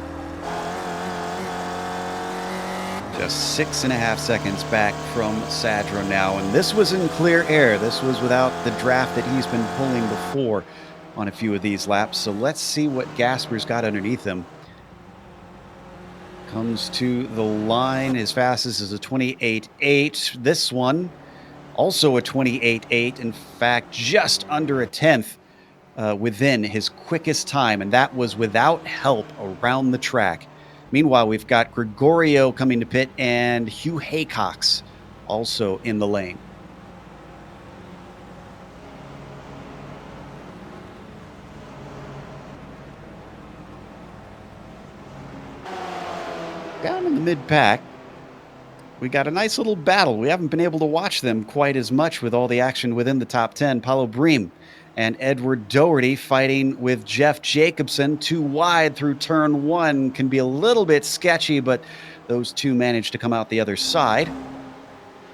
Just 6.5 seconds back from Sadro now, and this was in clear air. This was without the draft that he's been pulling before on a few of these laps. So let's see what Gaspers got underneath him. Comes to the line. His fastest is a 28.8. This one, also a 28.8. In fact, just under a 10th within his quickest time, and that was without help around the track. Meanwhile, we've got Gregorio coming to pit and Hugh Haycox also in the lane. Down in the mid-pack, we got a nice little battle. We haven't been able to watch them quite as much with all the action within the top 10. Paulo Bream and Edward Doherty fighting with Jeff Jacobson. Too wide through turn 1 can be a little bit sketchy, but those two managed to come out the other side.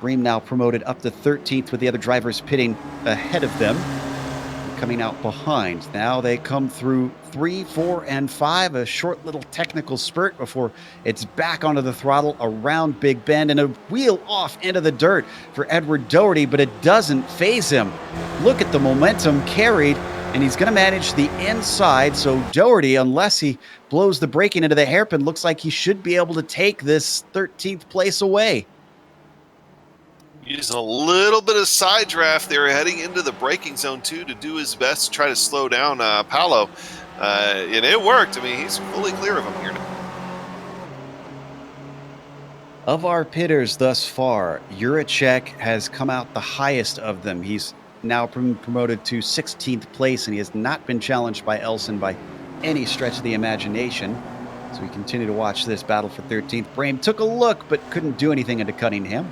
Bream now promoted up to 13th with the other drivers pitting ahead of them. Coming out behind. Now they come through 3, 4, and 5. A short little technical spurt before it's back onto the throttle around Big Bend and a wheel off into the dirt for Edward Doherty, but it doesn't phase him. Look at the momentum carried, and he's going to manage the inside. So Doherty, unless he blows the braking into the hairpin, looks like he should be able to take this 13th place away. Using a little bit of side draft there, heading into the braking zone too, to do his best to try to slow down Paolo, and it worked. I mean, he's fully clear of him here now. Of our pitters thus far, Juracek has come out the highest of them. He's now promoted to 16th place, and he has not been challenged by Elson by any stretch of the imagination. So we continue to watch this battle for 13th. Bream took a look, but couldn't do anything into Cunningham.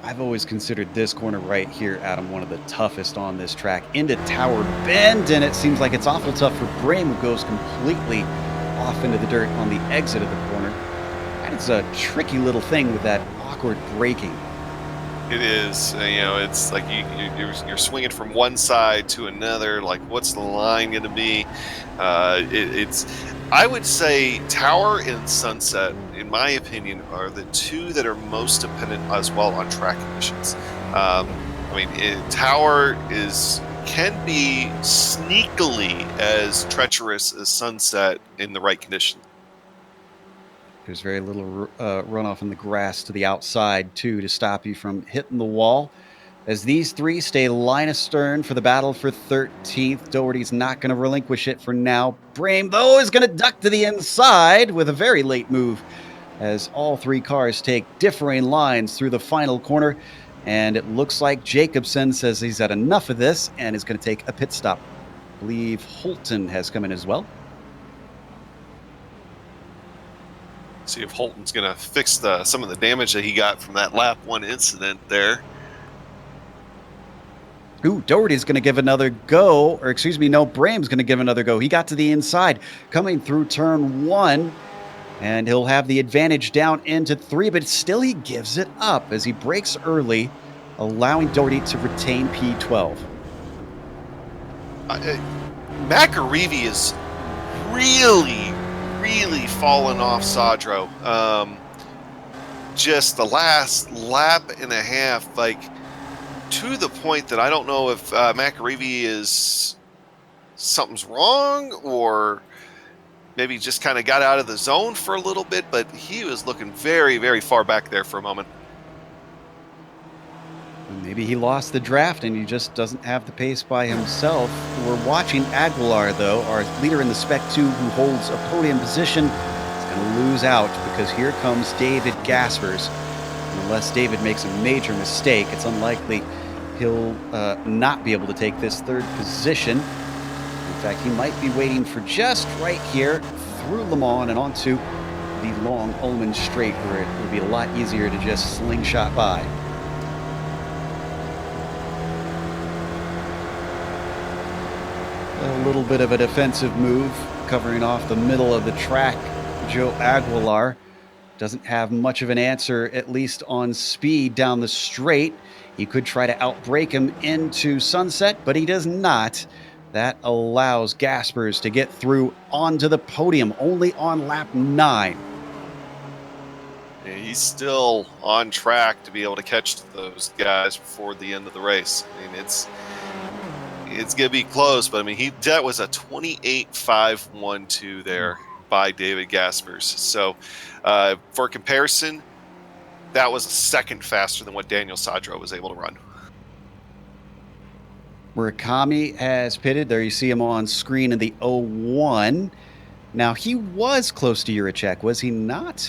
I've always considered this corner right here, Adam, one of the toughest on this track. Into Tower Bend, and it seems like it's awful tough for Bream, who goes completely off into the dirt on the exit of the corner. That is a tricky little thing with that awkward braking. It is, it's like you're swinging from one side to another. Like, what's the line going to be? I would say Tower and Sunset, in my opinion, are the two that are most dependent as well on track conditions. Tower can be sneakily as treacherous as Sunset in the right condition. There's very little runoff in the grass to the outside, too, to stop you from hitting the wall. As these three stay line astern for the battle for 13th, Doherty's not going to relinquish it for now. Bream, though, is going to duck to the inside with a very late move as all three cars take differing lines through the final corner. And it looks like Jacobsen says he's had enough of this and is going to take a pit stop. I believe Holton has come in as well. See if Holton's going to fix some of the damage that he got from that lap 1 incident there. Ooh, Doherty's going to give another go, or excuse me, no, Bream's going to give another go. He got to the inside, coming through turn 1, and he'll have the advantage down into 3, but still he gives it up as he brakes early, allowing Doherty to retain P12. McAreevy is really fallen off Sadro. Just the last lap and a half, to the point that I don't know if McAreevy is something's wrong, or maybe just kind of got out of the zone for a little bit, but he was looking very far back there for a moment. Maybe he lost the draft and he just doesn't have the pace by himself. We're watching Aguilar, though, our leader in the Spec 2, who holds a podium position. He's going to lose out because here comes David Gaspers. And unless David makes a major mistake, it's unlikely he'll not be able to take this third position. In fact, he might be waiting for just right here through Le Mans and onto the long Ullman Straight, where it would be a lot easier to just slingshot by. A little bit of a defensive move, covering off the middle of the track. Joe Aguilar doesn't have much of an answer, at least on speed down the straight. He could try to outbrake him into Sunset, but he does not. That allows Gaspers to get through onto the podium, only on lap 9. Yeah, he's still on track to be able to catch those guys before the end of the race. I mean, it's going to be close, but that was a 28.512 there by David Gaspers. So for comparison, that was a second faster than what Daniel Sadro was able to run. Murakami has pitted. There you see him on screen in the 01. Now, he was close to Juracek, was he not?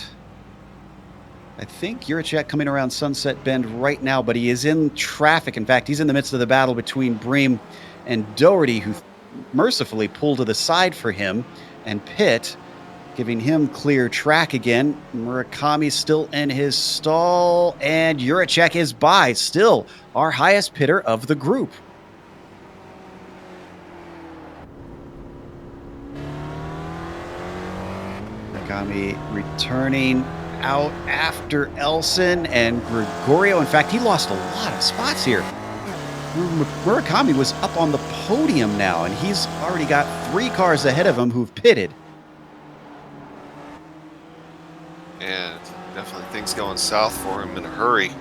I think Juracek coming around Sunset Bend right now, but he is in traffic. In fact, he's in the midst of the battle between Bream and Doherty, who mercifully pulled to the side for him, and Pitt, giving him clear track again. Murakami still in his stall, and Juracek is by, still our highest pitter of the group. Murakami returning out after Elson and Gregorio. In fact, he lost a lot of spots here. Murakami was up on the podium now, and he's already got 3 cars ahead of him who've pitted. And definitely things going south for him in a hurry.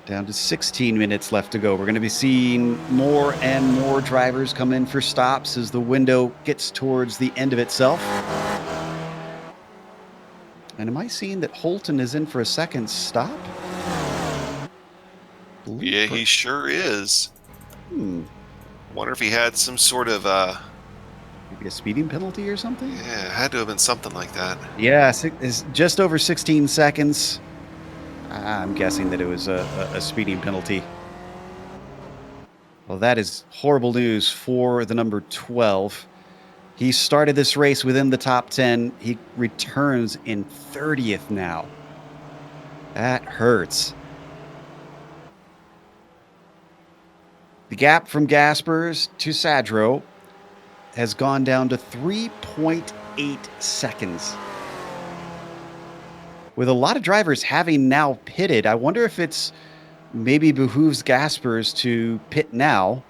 Down to 16 minutes left to go. We're going to be seeing more and more drivers come in for stops as the window gets towards the end of itself. And am I seeing that Holton is in for a second stop? Yeah, he sure is. Wonder if he had some sort of maybe a speeding penalty or something? yeah, it had to have been something like that. Yeah, it's just over 16 seconds. I'm guessing that it was a speeding penalty. Well, that is horrible news for the number 12. He started this race within the top 10. He returns in 30th now. That hurts. The gap from Gaspers to Sadro has gone down to 3.8 seconds. With a lot of drivers having now pitted, I wonder if it's maybe behooves Gaspers to pit now,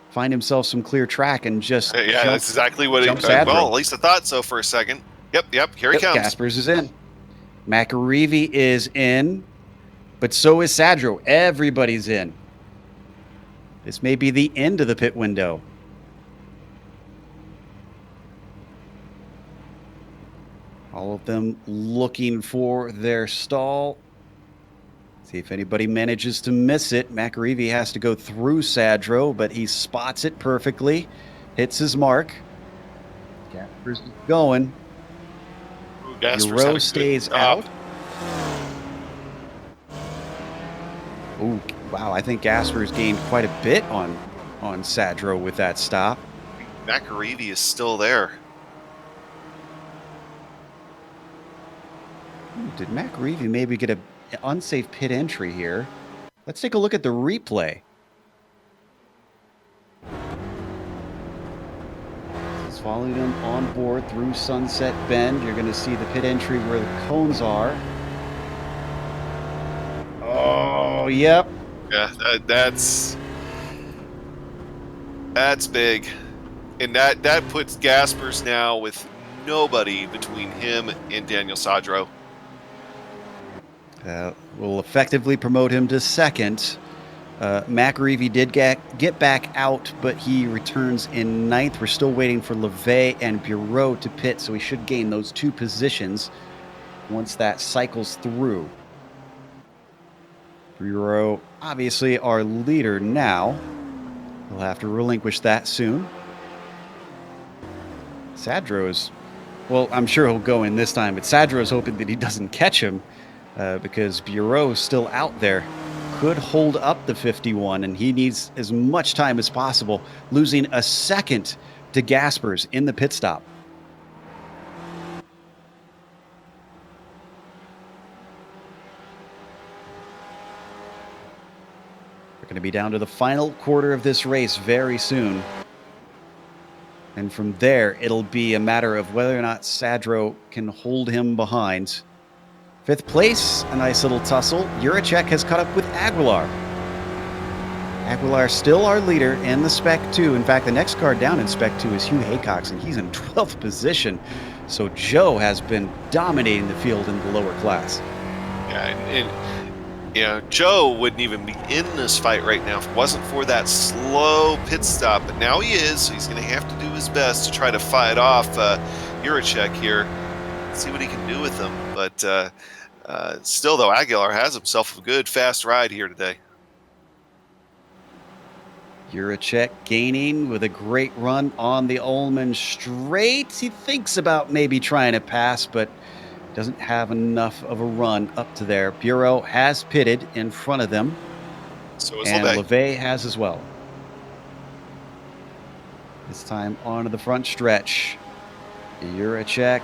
find himself some clear track, and just Yeah, that's exactly what jump well, at least I thought so for a second. Yep, here he comes. Gaspers is in. McAreevy is in, but so is Sadro. Everybody's in. This may be the end of the pit window. All of them looking for their stall. See if anybody manages to miss it. McAreevy has to go through Sadro, but he spots it perfectly. Hits his mark. Gaspers is going. Bureau stays out. Ooh, wow. I think Gaspers gained quite a bit on Sadro with that stop. McAreevy is still there. Did McAreevy maybe get an unsafe pit entry here? Let's take a look at the replay. He's following him on board through Sunset Bend. You're going to see the pit entry where the cones are. Oh, yep. Yeah, that's big. And that puts Gaspers now with nobody between him and Daniel Sadro. Will effectively promote him to second. McAreevy did get back out, but he returns in 9th. We're still waiting for LeVay and Bureau to pit, so he should gain those 2 positions once that cycles through. Bureau, obviously our leader now. We'll have to relinquish that soon. Sadro's, well, I'm sure he'll go in this time, but Sadro's hoping that he doesn't catch him. Because Bureau's still out there, could hold up the 51, and he needs as much time as possible, losing a second to Gaspers in the pit stop. We're going to be down to the final quarter of this race very soon. And from there, it'll be a matter of whether or not Sadro can hold him behind. 5th place, a nice little tussle. Juracek has caught up with Aguilar. Aguilar still our leader in the Spec 2. In fact, the next car down in Spec 2 is Hugh Haycox, and he's in 12th position. So Joe has been dominating the field in the lower class. Yeah, and you know, Joe wouldn't even be in this fight right now if it wasn't for that slow pit stop. But now he is, so he's going to have to do his best to try to fight off Juracek here. See what he can do with him. But still, though, Aguilar has himself a good, fast ride here today. Juracek gaining with a great run on the Ullman straight. He thinks about maybe trying to pass, but doesn't have enough of a run up to there. Bureau has pitted in front of them. So is and LeVay. LeVay has as well. This time onto the front stretch. Juracek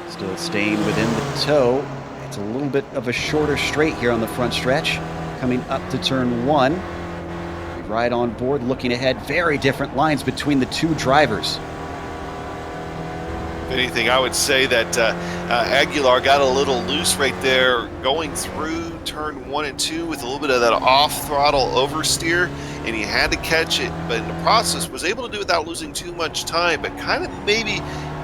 still staying within the toe. It's a little bit of a shorter straight here on the front stretch. Coming up to turn 1. We ride on board, looking ahead. Very different lines between the 2 drivers. If anything, I would say that Aguilar got a little loose right there going through turn 1 and 2 with a little bit of that off throttle oversteer, and he had to catch it, but in the process was able to do it without losing too much time, but kind of maybe,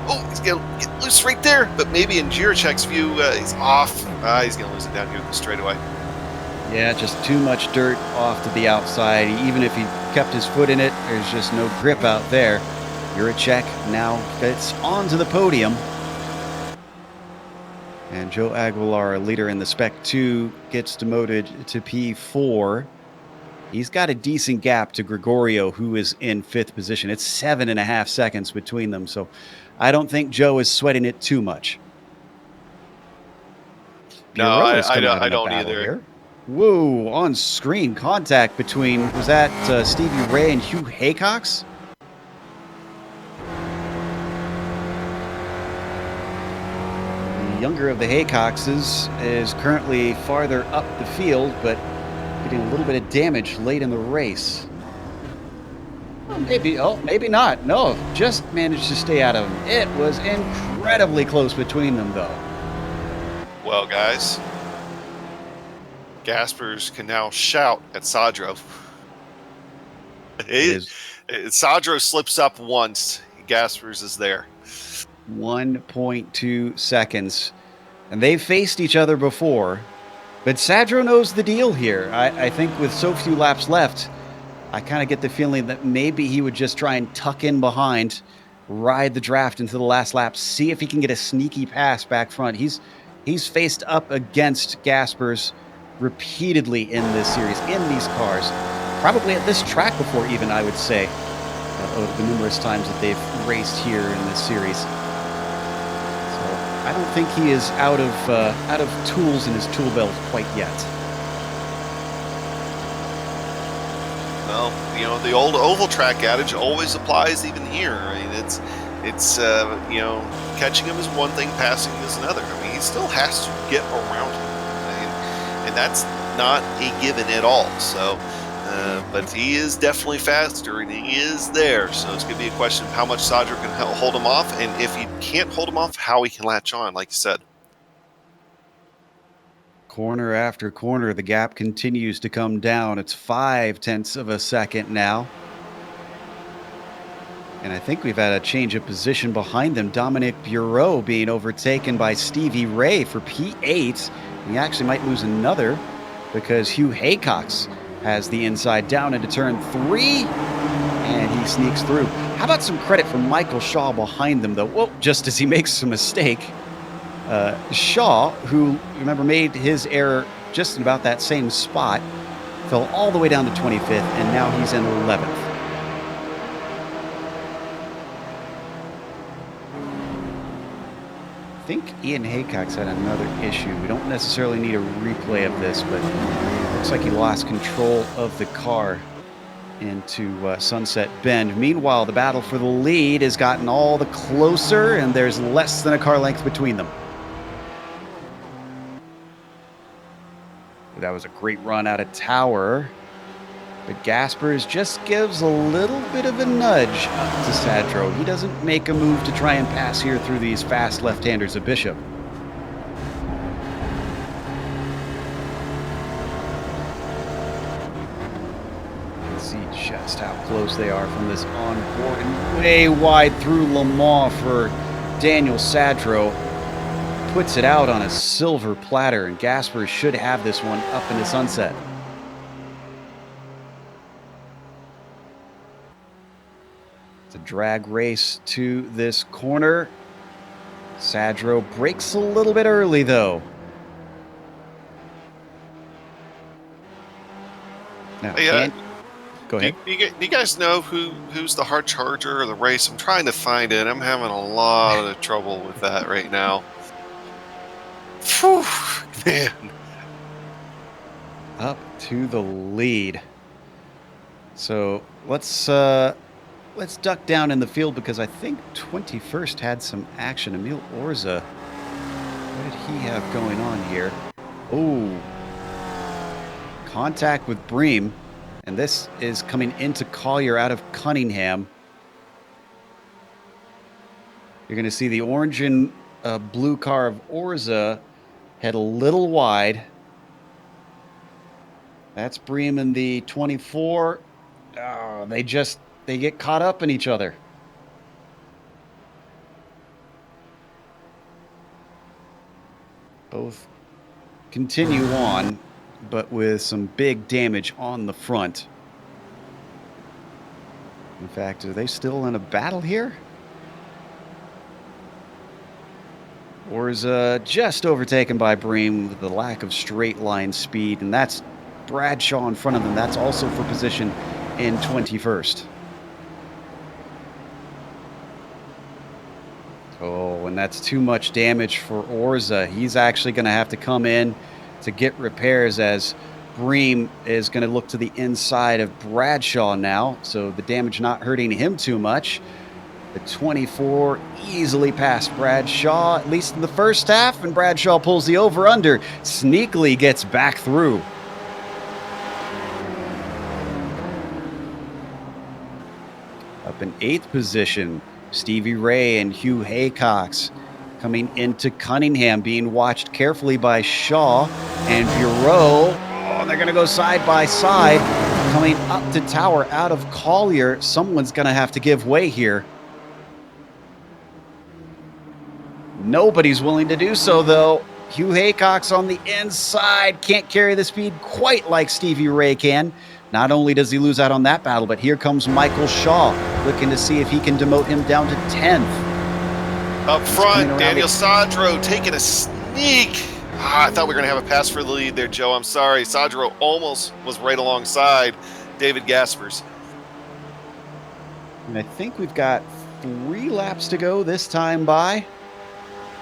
oh, he's going to get loose right there, but maybe in Jiricek's view, he's off. He's going to lose it down here in the straightaway. Yeah, just too much dirt off to the outside. Even if he kept his foot in it, there's just no grip out there. Jiricek now gets onto the podium. And Joe Aguilar, leader in the Spec 2, gets demoted to P4. He's got a decent gap to Gregorio, who is in 5th position. It's 7.5 seconds between them, so I don't think Joe is sweating it too much. No, I don't either. Here. Whoa, on screen contact between, was that Stevie Ray and Hugh Haycox? The younger of the Haycoxes is currently farther up the field, but getting a little bit of damage late in the race. Well, maybe not. No, just managed to stay out of him. It was incredibly close between them, though. Well, guys, Gaspers can now shout at Sadro. Sadro slips up once. Gaspers is there. 1.2 seconds. And they've faced each other before. But Sadro knows the deal here. I think with so few laps left, I kind of get the feeling that maybe he would just try and tuck in behind, ride the draft into the last lap, see if he can get a sneaky pass back front. He's faced up against Gaspers repeatedly in this series, in these cars. Probably at this track before even, I would say, the numerous times that they've raced here in this series. I don't think he is out of tools in his tool belt quite yet. Well, you know, the old oval track adage always applies even here. I mean, it's you know, catching him is one thing, passing him is another. I mean, he still has to get around him, and that's not a given at all. So, but he is definitely faster, and he is there. So it's going to be a question of how much Sadro can hold him off, and if he can't hold him off, how he can latch on, like you said. Corner after corner, the gap continues to come down. It's 0.5 of a second now. And I think we've had a change of position behind them. Dominic Bureau being overtaken by Stevie Ray for P8. We actually might lose another because Hugh Haycox has the inside down into turn 3, and he sneaks through. How about some credit for Michael Shaw behind them, though? Whoa, just as he makes a mistake. Shaw, who, remember, made his error just in about that same spot, fell all the way down to 25th, and now he's in 11th. I think Ian Haycox had another issue. We don't necessarily need a replay of this, but it looks like he lost control of the car into Sunset Bend. Meanwhile, the battle for the lead has gotten all the closer, and there's less than a car length between them. That was a great run out of Tower. But Gaspers just gives a little bit of a nudge up to Sadro. He doesn't make a move to try and pass here through these fast left-handers of Bishop. See just how close they are from this onboard, and way wide through Le Mans for Daniel Sadro. Puts it out on a silver platter, and Gaspers should have this one up into Sunset. It's a drag race to this corner. Sadro breaks a little bit early, though. Now, Hey, go ahead. Do you guys know who's the hard charger of the race? I'm trying to find it. I'm having a lot of trouble with that right now. Whew, man. Up to the lead. So let's duck down in the field because I think 21st had some action. Emil Orza, what did he have going on here? Oh, contact with Bream, and this is coming into Collier out of Cunningham. You're going to see the orange and blue car of Orza head a little wide. That's Bream in the 24. Oh, they get caught up in each other. Both continue on, but with some big damage on the front. In fact, are they still in a battle here? Or is just overtaken by Bream with the lack of straight line speed, and that's Bradshaw in front of them. That's also for position in 21st. Oh, and that's too much damage for Orza. He's actually going to have to come in to get repairs, as Bream is going to look to the inside of Bradshaw now, so the damage not hurting him too much. The 24 easily past Bradshaw, at least in the first half, and Bradshaw pulls the over-under, sneakily gets back through. Up in 8th position, Stevie Ray and Hugh Haycox coming into Cunningham, being watched carefully by Shaw and Bureau. Oh, they're going to go side by side, coming up to Tower out of Collier. Someone's going to have to give way here. Nobody's willing to do so, though. Hugh Haycox on the inside can't carry the speed quite like Stevie Ray can. Not only does he lose out on that battle, but here comes Michael Shaw, looking to see if he can demote him down to 10th. Up front, Daniel Sadro taking a sneak. I thought we were going to have a pass for the lead there, Joe. I'm sorry. Sadro almost was right alongside David Gaspers. And I think we've got 3 laps to go this time by.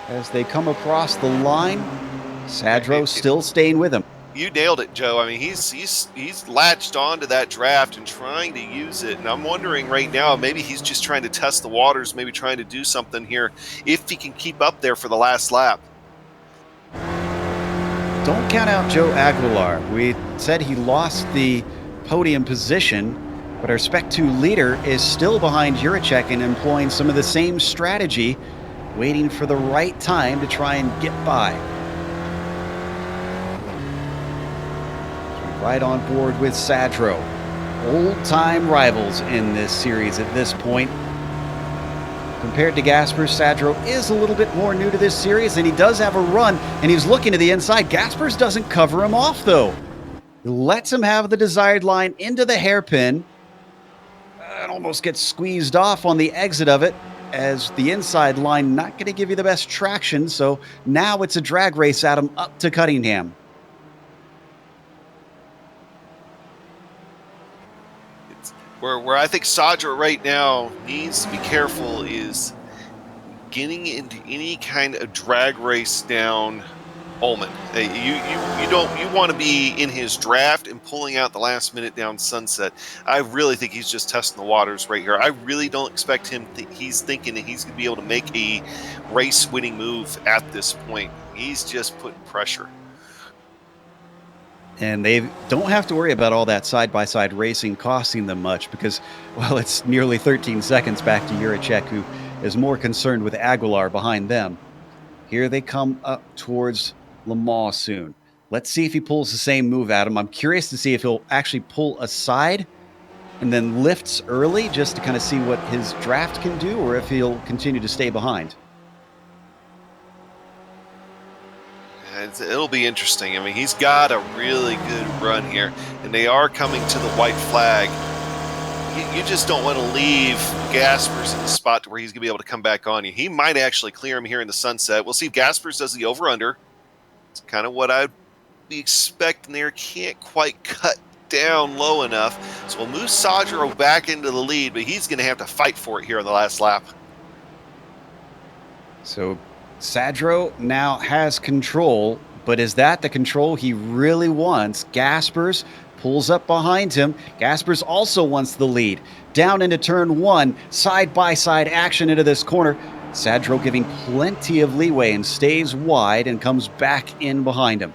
As they come across the line, Sadro still staying with him. You nailed it, Joe. I mean, he's latched onto that draft and trying to use it. And I'm wondering right now, maybe he's just trying to test the waters, maybe trying to do something here, if he can keep up there for the last lap. Don't count out Joe Aguilar. We said he lost the podium position, but our Spec 2 leader is still behind Juracek and employing some of the same strategy, waiting for the right time to try and get by. Right on board with Sadro. Old-time rivals in this series at this point. Compared to Gaspers, Sadro is a little bit more new to this series, and he does have a run, and he's looking to the inside. Gaspers doesn't cover him off, though. He lets him have the desired line into the hairpin, and almost gets squeezed off on the exit of it, as the inside line not going to give you the best traction, so now it's a drag race at him up to Cunningham. Where I think Sadra right now needs to be careful is getting into any kind of drag race down Ullman. You want to be in his draft and pulling out the last minute down Sunset. I really think he's just testing the waters right here. I really don't expect him. He's thinking that he's going to be able to make a race-winning move at this point. He's just putting pressure. And they don't have to worry about all that side-by-side racing costing them much because, well, it's nearly 13 seconds back to Juracek, who is more concerned with Aguilar behind them. Here they come up towards Le Mans soon. Let's see if he pulls the same move at him. I'm curious to see if he'll actually pull aside and then lifts early just to kind of see what his draft can do, or if he'll continue to stay behind. It'll be interesting. I mean, he's got a really good run here, and they are coming to the white flag. You just don't want to leave Gaspers in the spot to where he's going to be able to come back on you. He might actually clear him here in the sunset. We'll see if Gaspers does the over-under. It's kind of what I'd be expecting there. Can't quite cut down low enough. So we'll move Sadro back into the lead, but he's going to have to fight for it here on the last lap. So Sadro now has control, but is that the control he really wants? Gaspers pulls up behind him. Gaspers also wants the lead. Down into turn 1, side-by-side action into this corner. Sadro giving plenty of leeway and stays wide and comes back in behind him.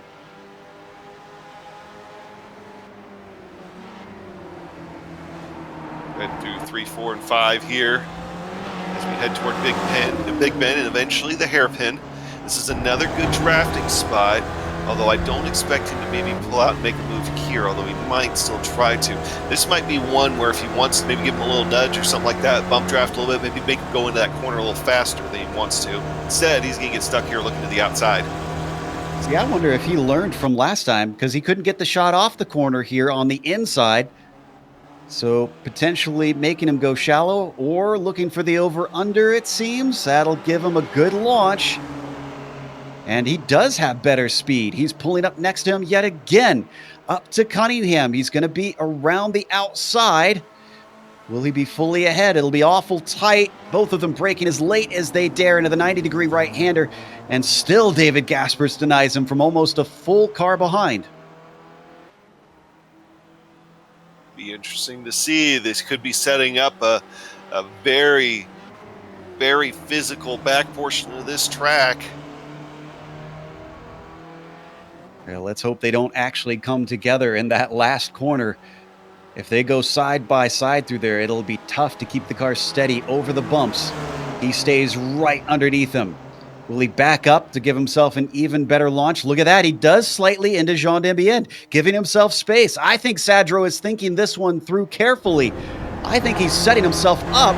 Head through 3, 4, and 5 here. As we head toward Big Ben, and eventually the hairpin. This is another good drafting spot, although I don't expect him to maybe pull out and make a move here, although he might still try to. This might be one where if he wants to maybe give him a little nudge or something like that, bump draft a little bit, maybe make him go into that corner a little faster than he wants to. Instead, he's going to get stuck here looking to the outside. See, I wonder if he learned from last time, because he couldn't get the shot off the corner here on the inside. So potentially making him go shallow or looking for the over-under, it seems. That'll give him a good launch. And he does have better speed. He's pulling up next to him yet again. Up to Cunningham. He's going to be around the outside. Will he be fully ahead? It'll be awful tight. Both of them braking as late as they dare into the 90-degree right-hander. And still David Gaspers denies him from almost a full car behind. Be interesting to see. This could be setting up a very, very physical back portion of this track. Well, let's hope they don't actually come together in that last corner. If they go side by side through there, it'll be tough to keep the car steady over the bumps. He stays right underneath them. Will he back up to give himself an even better launch? Look at that. He does slightly into Jean Dembien, giving himself space. I think Sadro is thinking this one through carefully. I think he's setting himself up.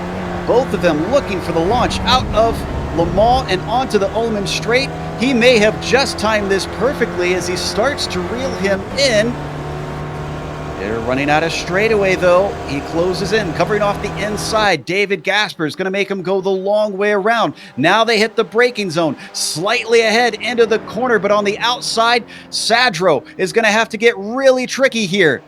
Both of them looking for the launch out of Le Mans and onto the Ulman Straight. He may have just timed this perfectly as he starts to reel him in. They're running out of straightaway, though. He closes in, covering off the inside. David Gasper is going to make him go the long way around. Now they hit the braking zone, slightly ahead into the corner, but on the outside, Sadro is going to have to get really tricky here.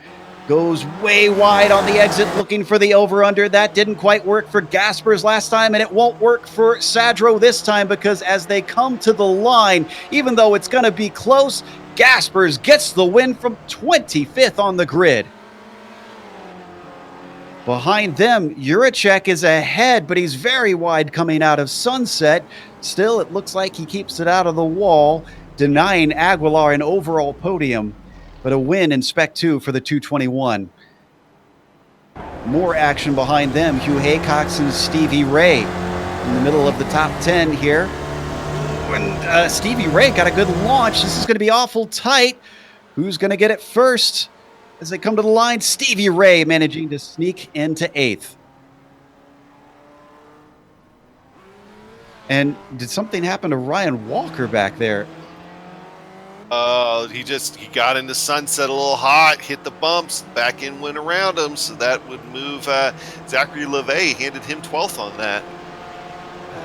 Goes way wide on the exit, looking for the over-under. That didn't quite work for Gaspers last time, and it won't work for Sadro this time, because as they come to the line, even though it's going to be close, Gaspers gets the win from 25th on the grid. Behind them, Juracek is ahead, but he's very wide coming out of Sunset. Still, it looks like he keeps it out of the wall, denying Aguilar an overall podium, but a win in Spec 2 for the 221. More action behind them. Hugh Haycox and Stevie Ray in the middle of the top 10 here. And Stevie Ray got a good launch. This is going to be awful tight. Who's going to get it first? As they come to the line, Stevie Ray managing to sneak into 8th. And did something happen to Ryan Walker back there? He got into Sunset a little hot, hit the bumps, back in went around him, so that would move Zachary LeVay, handed him 12th on that.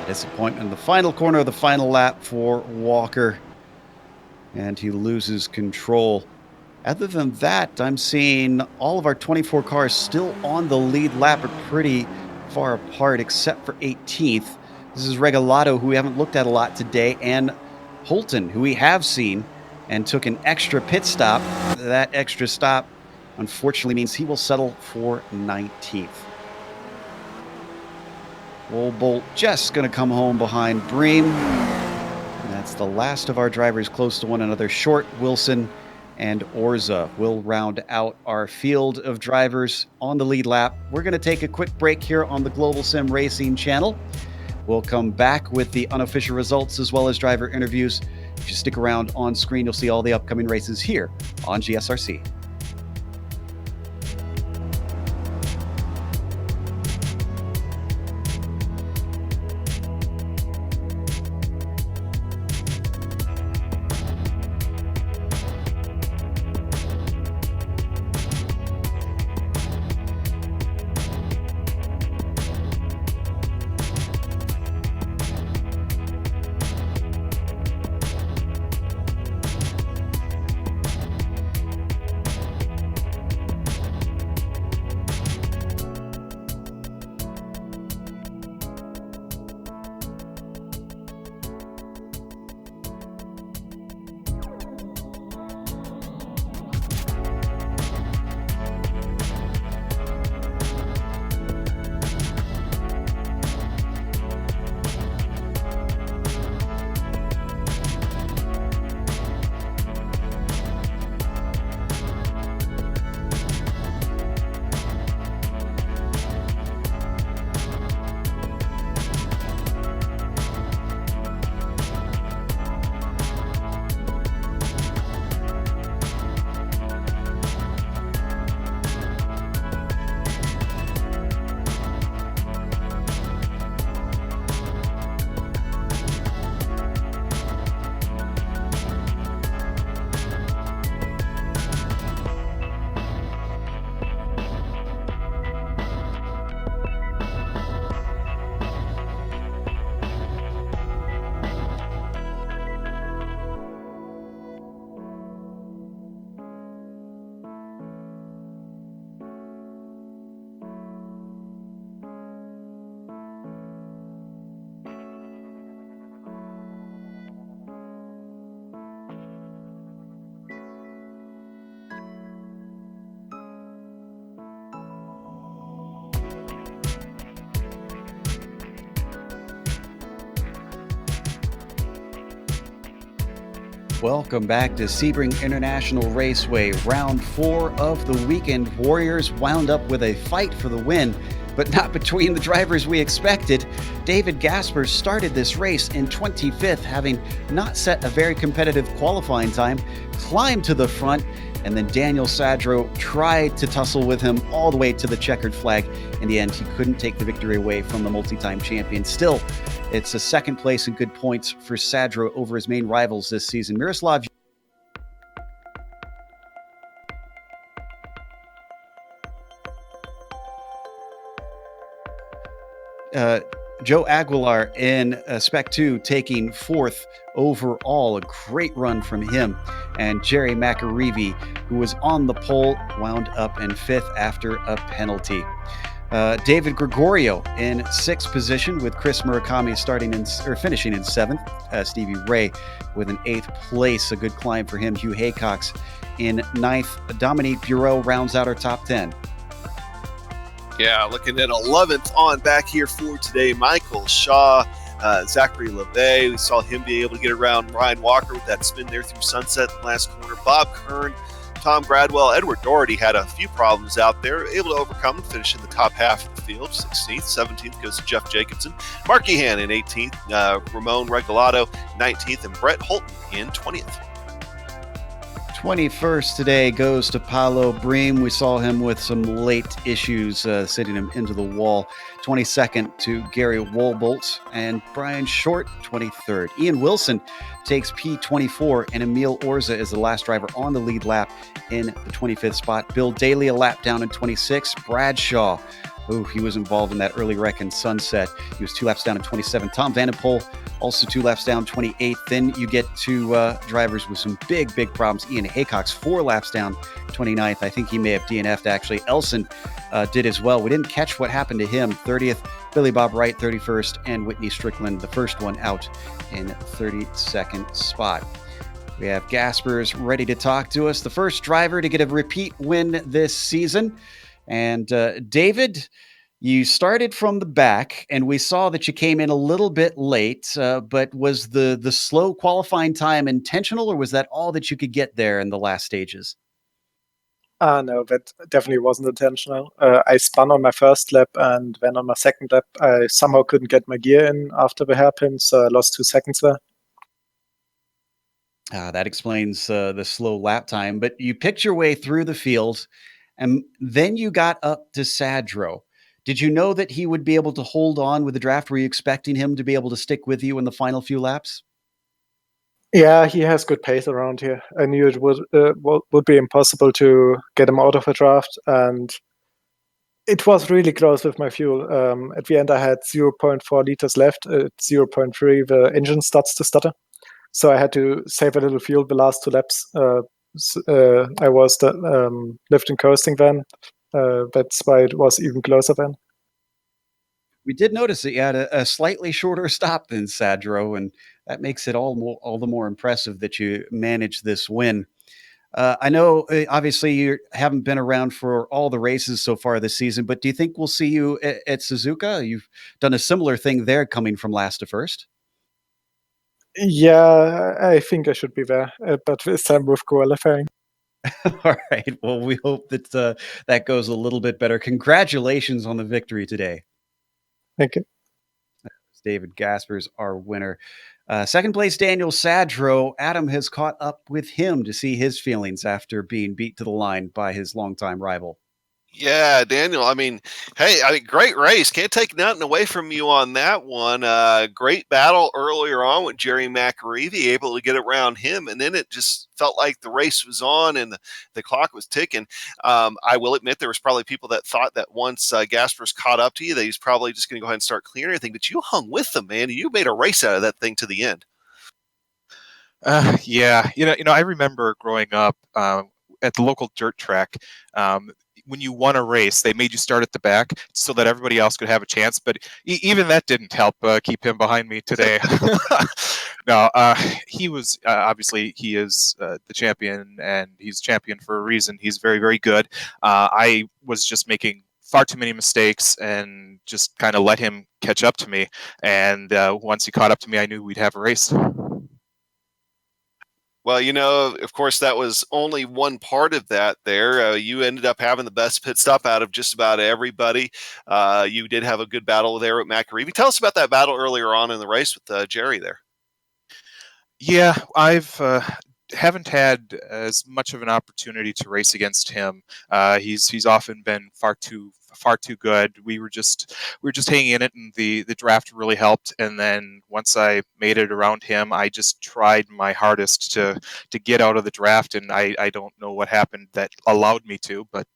Disappointment in the final corner of the final lap for Walker. And he loses control. Other than that, I'm seeing all of our 24 cars still on the lead lap, but pretty far apart, except for 18th. This is Regalado, who we haven't looked at a lot today, and Holton, who we have seen and took an extra pit stop. That extra stop, unfortunately, means he will settle for 19th. Old Bolt just going to come home behind Bream. And that's the last of our drivers close to one another. Short, Wilson, and Orza will round out our field of drivers on the lead lap. We're going to take a quick break here on the Global Sim Racing Channel. We'll come back with the unofficial results as well as driver interviews. If you stick around on screen, you'll see all the upcoming races here on GSRC. Welcome back to Sebring International Raceway. Round 4 of the weekend. Warriors wound up with a fight for the win, but not between the drivers we expected. David Gasper started this race in 25th, having not set a very competitive qualifying time, climbed to the front, and then Daniel Sadro tried to tussle with him all the way to the checkered flag. In the end, he couldn't take the victory away from the multi-time champion. Still, it's a second place and good points for Sadro over his main rivals this season. Miroslav Joe Aguilar in Spec 2 taking 4th overall. A great run from him. And Jerry McAreevy, who was on the pole, wound up in 5th after a penalty. David Gregorio in 6th position, with Chris Murakami finishing in 7th. Stevie Ray with an 8th place. A good climb for him. Hugh Haycox in 9th. Dominique Bureau rounds out our top 10. Yeah, looking at 11th on back here for today, Michael Shaw, Zachary LeVay. We saw him be able to get around Ryan Walker with that spin there through Sunset in the last corner. Bob Kern, Tom Gradwell, Edward Doherty had a few problems out there, able to overcome and finish in the top half of the field. 16th, 17th goes to Jeff Jacobson. Mark Ehan in 18th, Ramon Regalado 19th, and Brett Holton in 20th. 21st today goes to Paolo Bream. We saw him with some late issues, sitting him into the wall. 22nd to Gary Wolbolt and Brian Short, 23rd. Ian Wilson takes P24, and Emil Orza is the last driver on the lead lap in the 25th spot. Bill Daly a lap down in 26th. Bradshaw, he was involved in that early wreck in Sunset. He was 2 laps down in 27th. Tom Vanderpoel also 2 laps down, 28th. Then you get to drivers with some big problems. Ian Haycox 4 laps down, 29th. I think he may have DNF'd actually. Elson did as well. We didn't catch what happened to him. 30th, Billy Bob Wright, 31st, and Whitney Strickland, the first one out in 32nd spot. We have Gaspers ready to talk to us. The first driver to get a repeat win this season. And David, you started from the back, and we saw that you came in a little bit late, but was the slow qualifying time intentional, or was that all that you could get there in the last stages? No, that definitely wasn't intentional. I spun on my first lap, and then on my second lap, I somehow couldn't get my gear in after the hairpin, so I lost 2 seconds there. That explains the slow lap time, but you picked your way through the field, and then you got up to Sadro. Did you know that he would be able to hold on with the draft? Were you expecting him to be able to stick with you in the final few laps? Yeah, he has good pace around here. I knew it would be impossible to get him out of a draft, and it was really close with my fuel. At the end, I had 0.4 liters left. At 0.3, the engine starts to stutter. So I had to save a little fuel the last 2 laps. I was lifting coasting then. That's why it was even closer then. We did notice that you had a slightly shorter stop than Sadro, and that makes it all the more impressive that you managed this win. I know, obviously, you haven't been around for all the races so far this season, but do you think we'll see you at Suzuka? You've done a similar thing there, coming from last to first. Yeah, I think I should be there, but this time with qualifying. All right. Well, we hope that that goes a little bit better. Congratulations on the victory today. Thank you. David Gaspers, our winner. Second place, Daniel Sadro. Adam has caught up with him to see his feelings after being beat to the line by his longtime rival. Yeah, Daniel, great race. Can't take nothing away from you on that one. Great battle earlier on with Jerry McAreevy, able to get around him, and then it just felt like the race was on and the clock was ticking. I will admit there was probably people that thought that once Gaspers caught up to you, that he's probably just going to go ahead and start clearing everything, but you hung with them, man. You made a race out of that thing to the end. Yeah, I remember growing up at the local dirt track. When you won a race, they made you start at the back so that everybody else could have a chance. But even that didn't help keep him behind me today. No, he was obviously he is the champion, and he's champion for a reason. He's very, very good. I was just making far too many mistakes and just kind of let him catch up to me. And once he caught up to me, I knew we'd have a race. Well, of course, that was only one part of that there. You ended up having the best pit stop out of just about everybody. You did have a good battle there with McAreevy. Tell us about that battle earlier on in the race with Jerry there. Yeah, I've haven't had as much of an opportunity to race against him. He's often been far too good. We were just hanging in it, and the draft really helped. And then once I made it around him, I just tried my hardest to get out of the draft, and I don't know what happened that allowed me to. But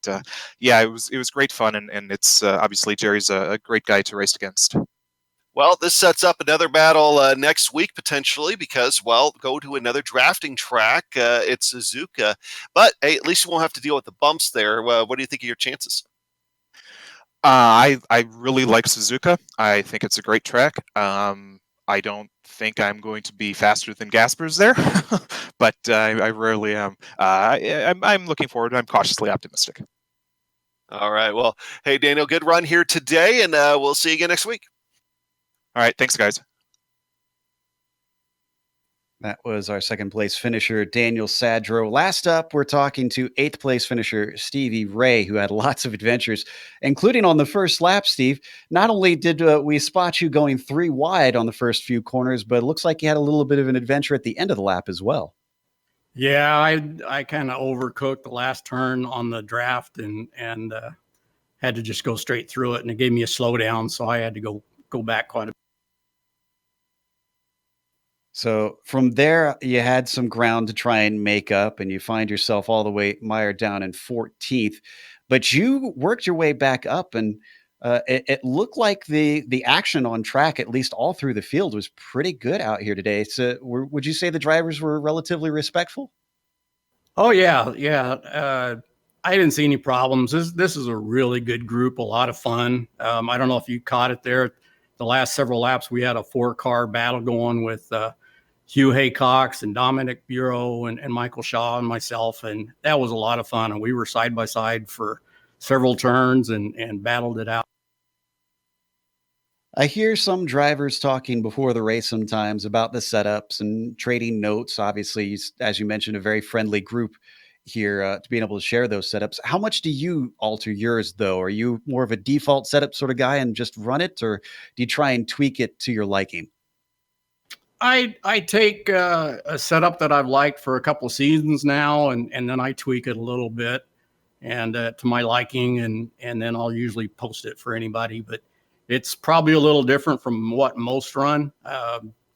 yeah, it was great fun, and it's obviously Jerry's a great guy to race against. Well, this sets up another battle next week, potentially, because, go to another drafting track. It's Suzuka. But, hey, at least you won't have to deal with the bumps there. What do you think of your chances? I really like Suzuka. I think it's a great track. I don't think I'm going to be faster than Gaspers there, but I rarely am. I'm looking forward. I'm cautiously optimistic. All right. Well, hey, Daniel, good run here today, and we'll see you again next week. All right. Thanks, guys. That was our second place finisher, Daniel Sadro. Last up, we're talking to 8th place finisher, Stevie Ray, who had lots of adventures, including on the first lap, Steve. Not only did we spot you going 3 wide on the first few corners, but it looks like you had a little bit of an adventure at the end of the lap as well. Yeah, I kind of overcooked the last turn on the draft and had to just go straight through it, and it gave me a slowdown, so I had to go back quite a bit. So from there, you had some ground to try and make up, and you find yourself all the way mired down in 14th. But you worked your way back up, and it looked like the action on track, at least all through the field, was pretty good out here today. So would you say the drivers were relatively respectful? Oh, yeah. I didn't see any problems. This is a really good group, a lot of fun. I don't know if you caught it there. The last several laps, we had a 4-car battle going with Hugh Haycox and Dominic Bureau and Michael Shaw and myself, and that was a lot of fun. And we were side by side for several turns and battled it out. I hear some drivers talking before the race sometimes about the setups and trading notes. Obviously, as you mentioned, a very friendly group here to being able to share those setups. How much do you alter yours, though? Are you more of a default setup sort of guy and just run it, or do you try and tweak it to your liking? I take a setup that I've liked for a couple of seasons now, and then I tweak it a little bit and to my liking, and then I'll usually post it for anybody. But it's probably a little different from what most run,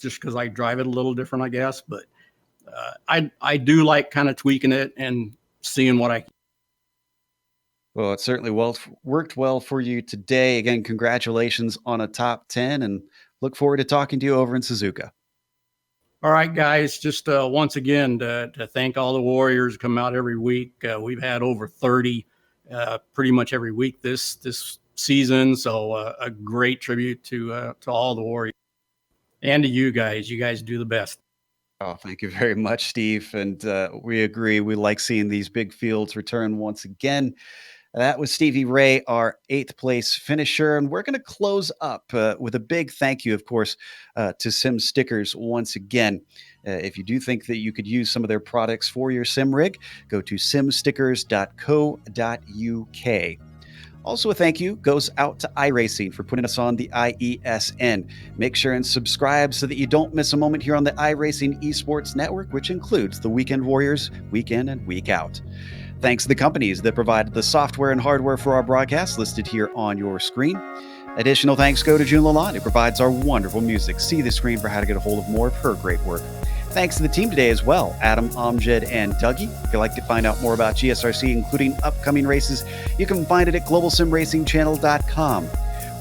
just because I drive it a little different, I guess. But I do like kind of tweaking it and seeing what I can. Well, it certainly worked well for you today. Again, congratulations on a top 10, and look forward to talking to you over in Suzuka. All right, guys, just once again to thank all the Warriors who come out every week. We've had over 30 pretty much every week this season, so a great tribute to all the Warriors and to you guys. You guys do the best. Oh, thank you very much, Steve. And we agree. We like seeing these big fields return once again. That was Stevie Ray, our 8th place finisher. And we're going to close up with a big thank you, of course, to Sim Stickers once again. If you do think that you could use some of their products for your sim rig, go to simstickers.co.uk. Also, a thank you goes out to iRacing for putting us on the IESN. Make sure and subscribe so that you don't miss a moment here on the iRacing Esports Network, which includes the Weekend Warriors, week in and week out. Thanks to the companies that provided the software and hardware for our broadcast listed here on your screen. Additional thanks go to June Lalonde, who provides our wonderful music. See the screen for how to get a hold of more of her great work. Thanks to the team today as well, Adam, Amjad, and Dougie. If you'd like to find out more about GSRC, including upcoming races, you can find it at globalsimracingchannel.com.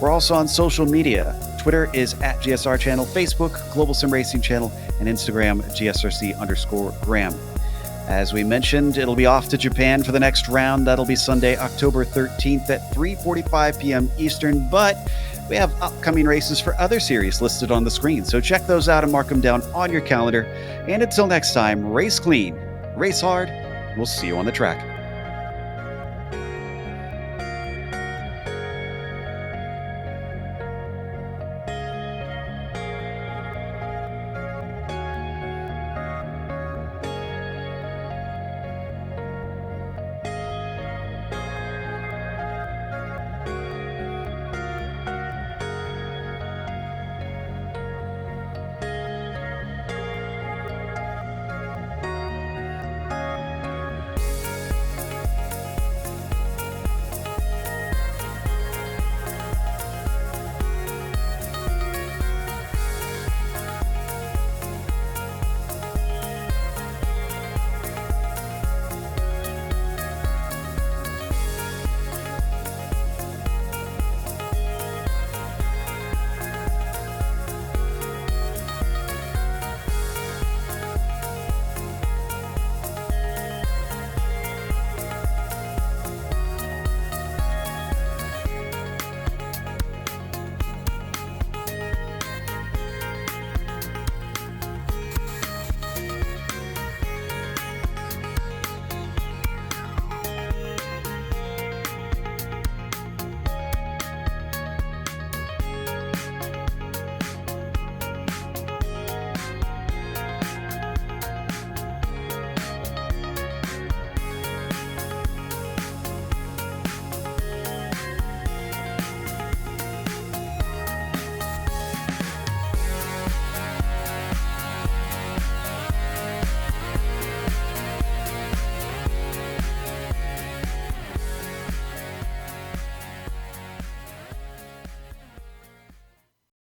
We're also on social media. Twitter is at GSR Channel, Facebook, Global Sim Racing Channel, and Instagram, GSRC_Graham. As we mentioned, it'll be off to Japan for the next round. That'll be Sunday, October 13th at 3:45 p.m. Eastern, but we have upcoming races for other series listed on the screen, so check those out and mark them down on your calendar. And until next time, race clean, race hard. We'll see you on the track.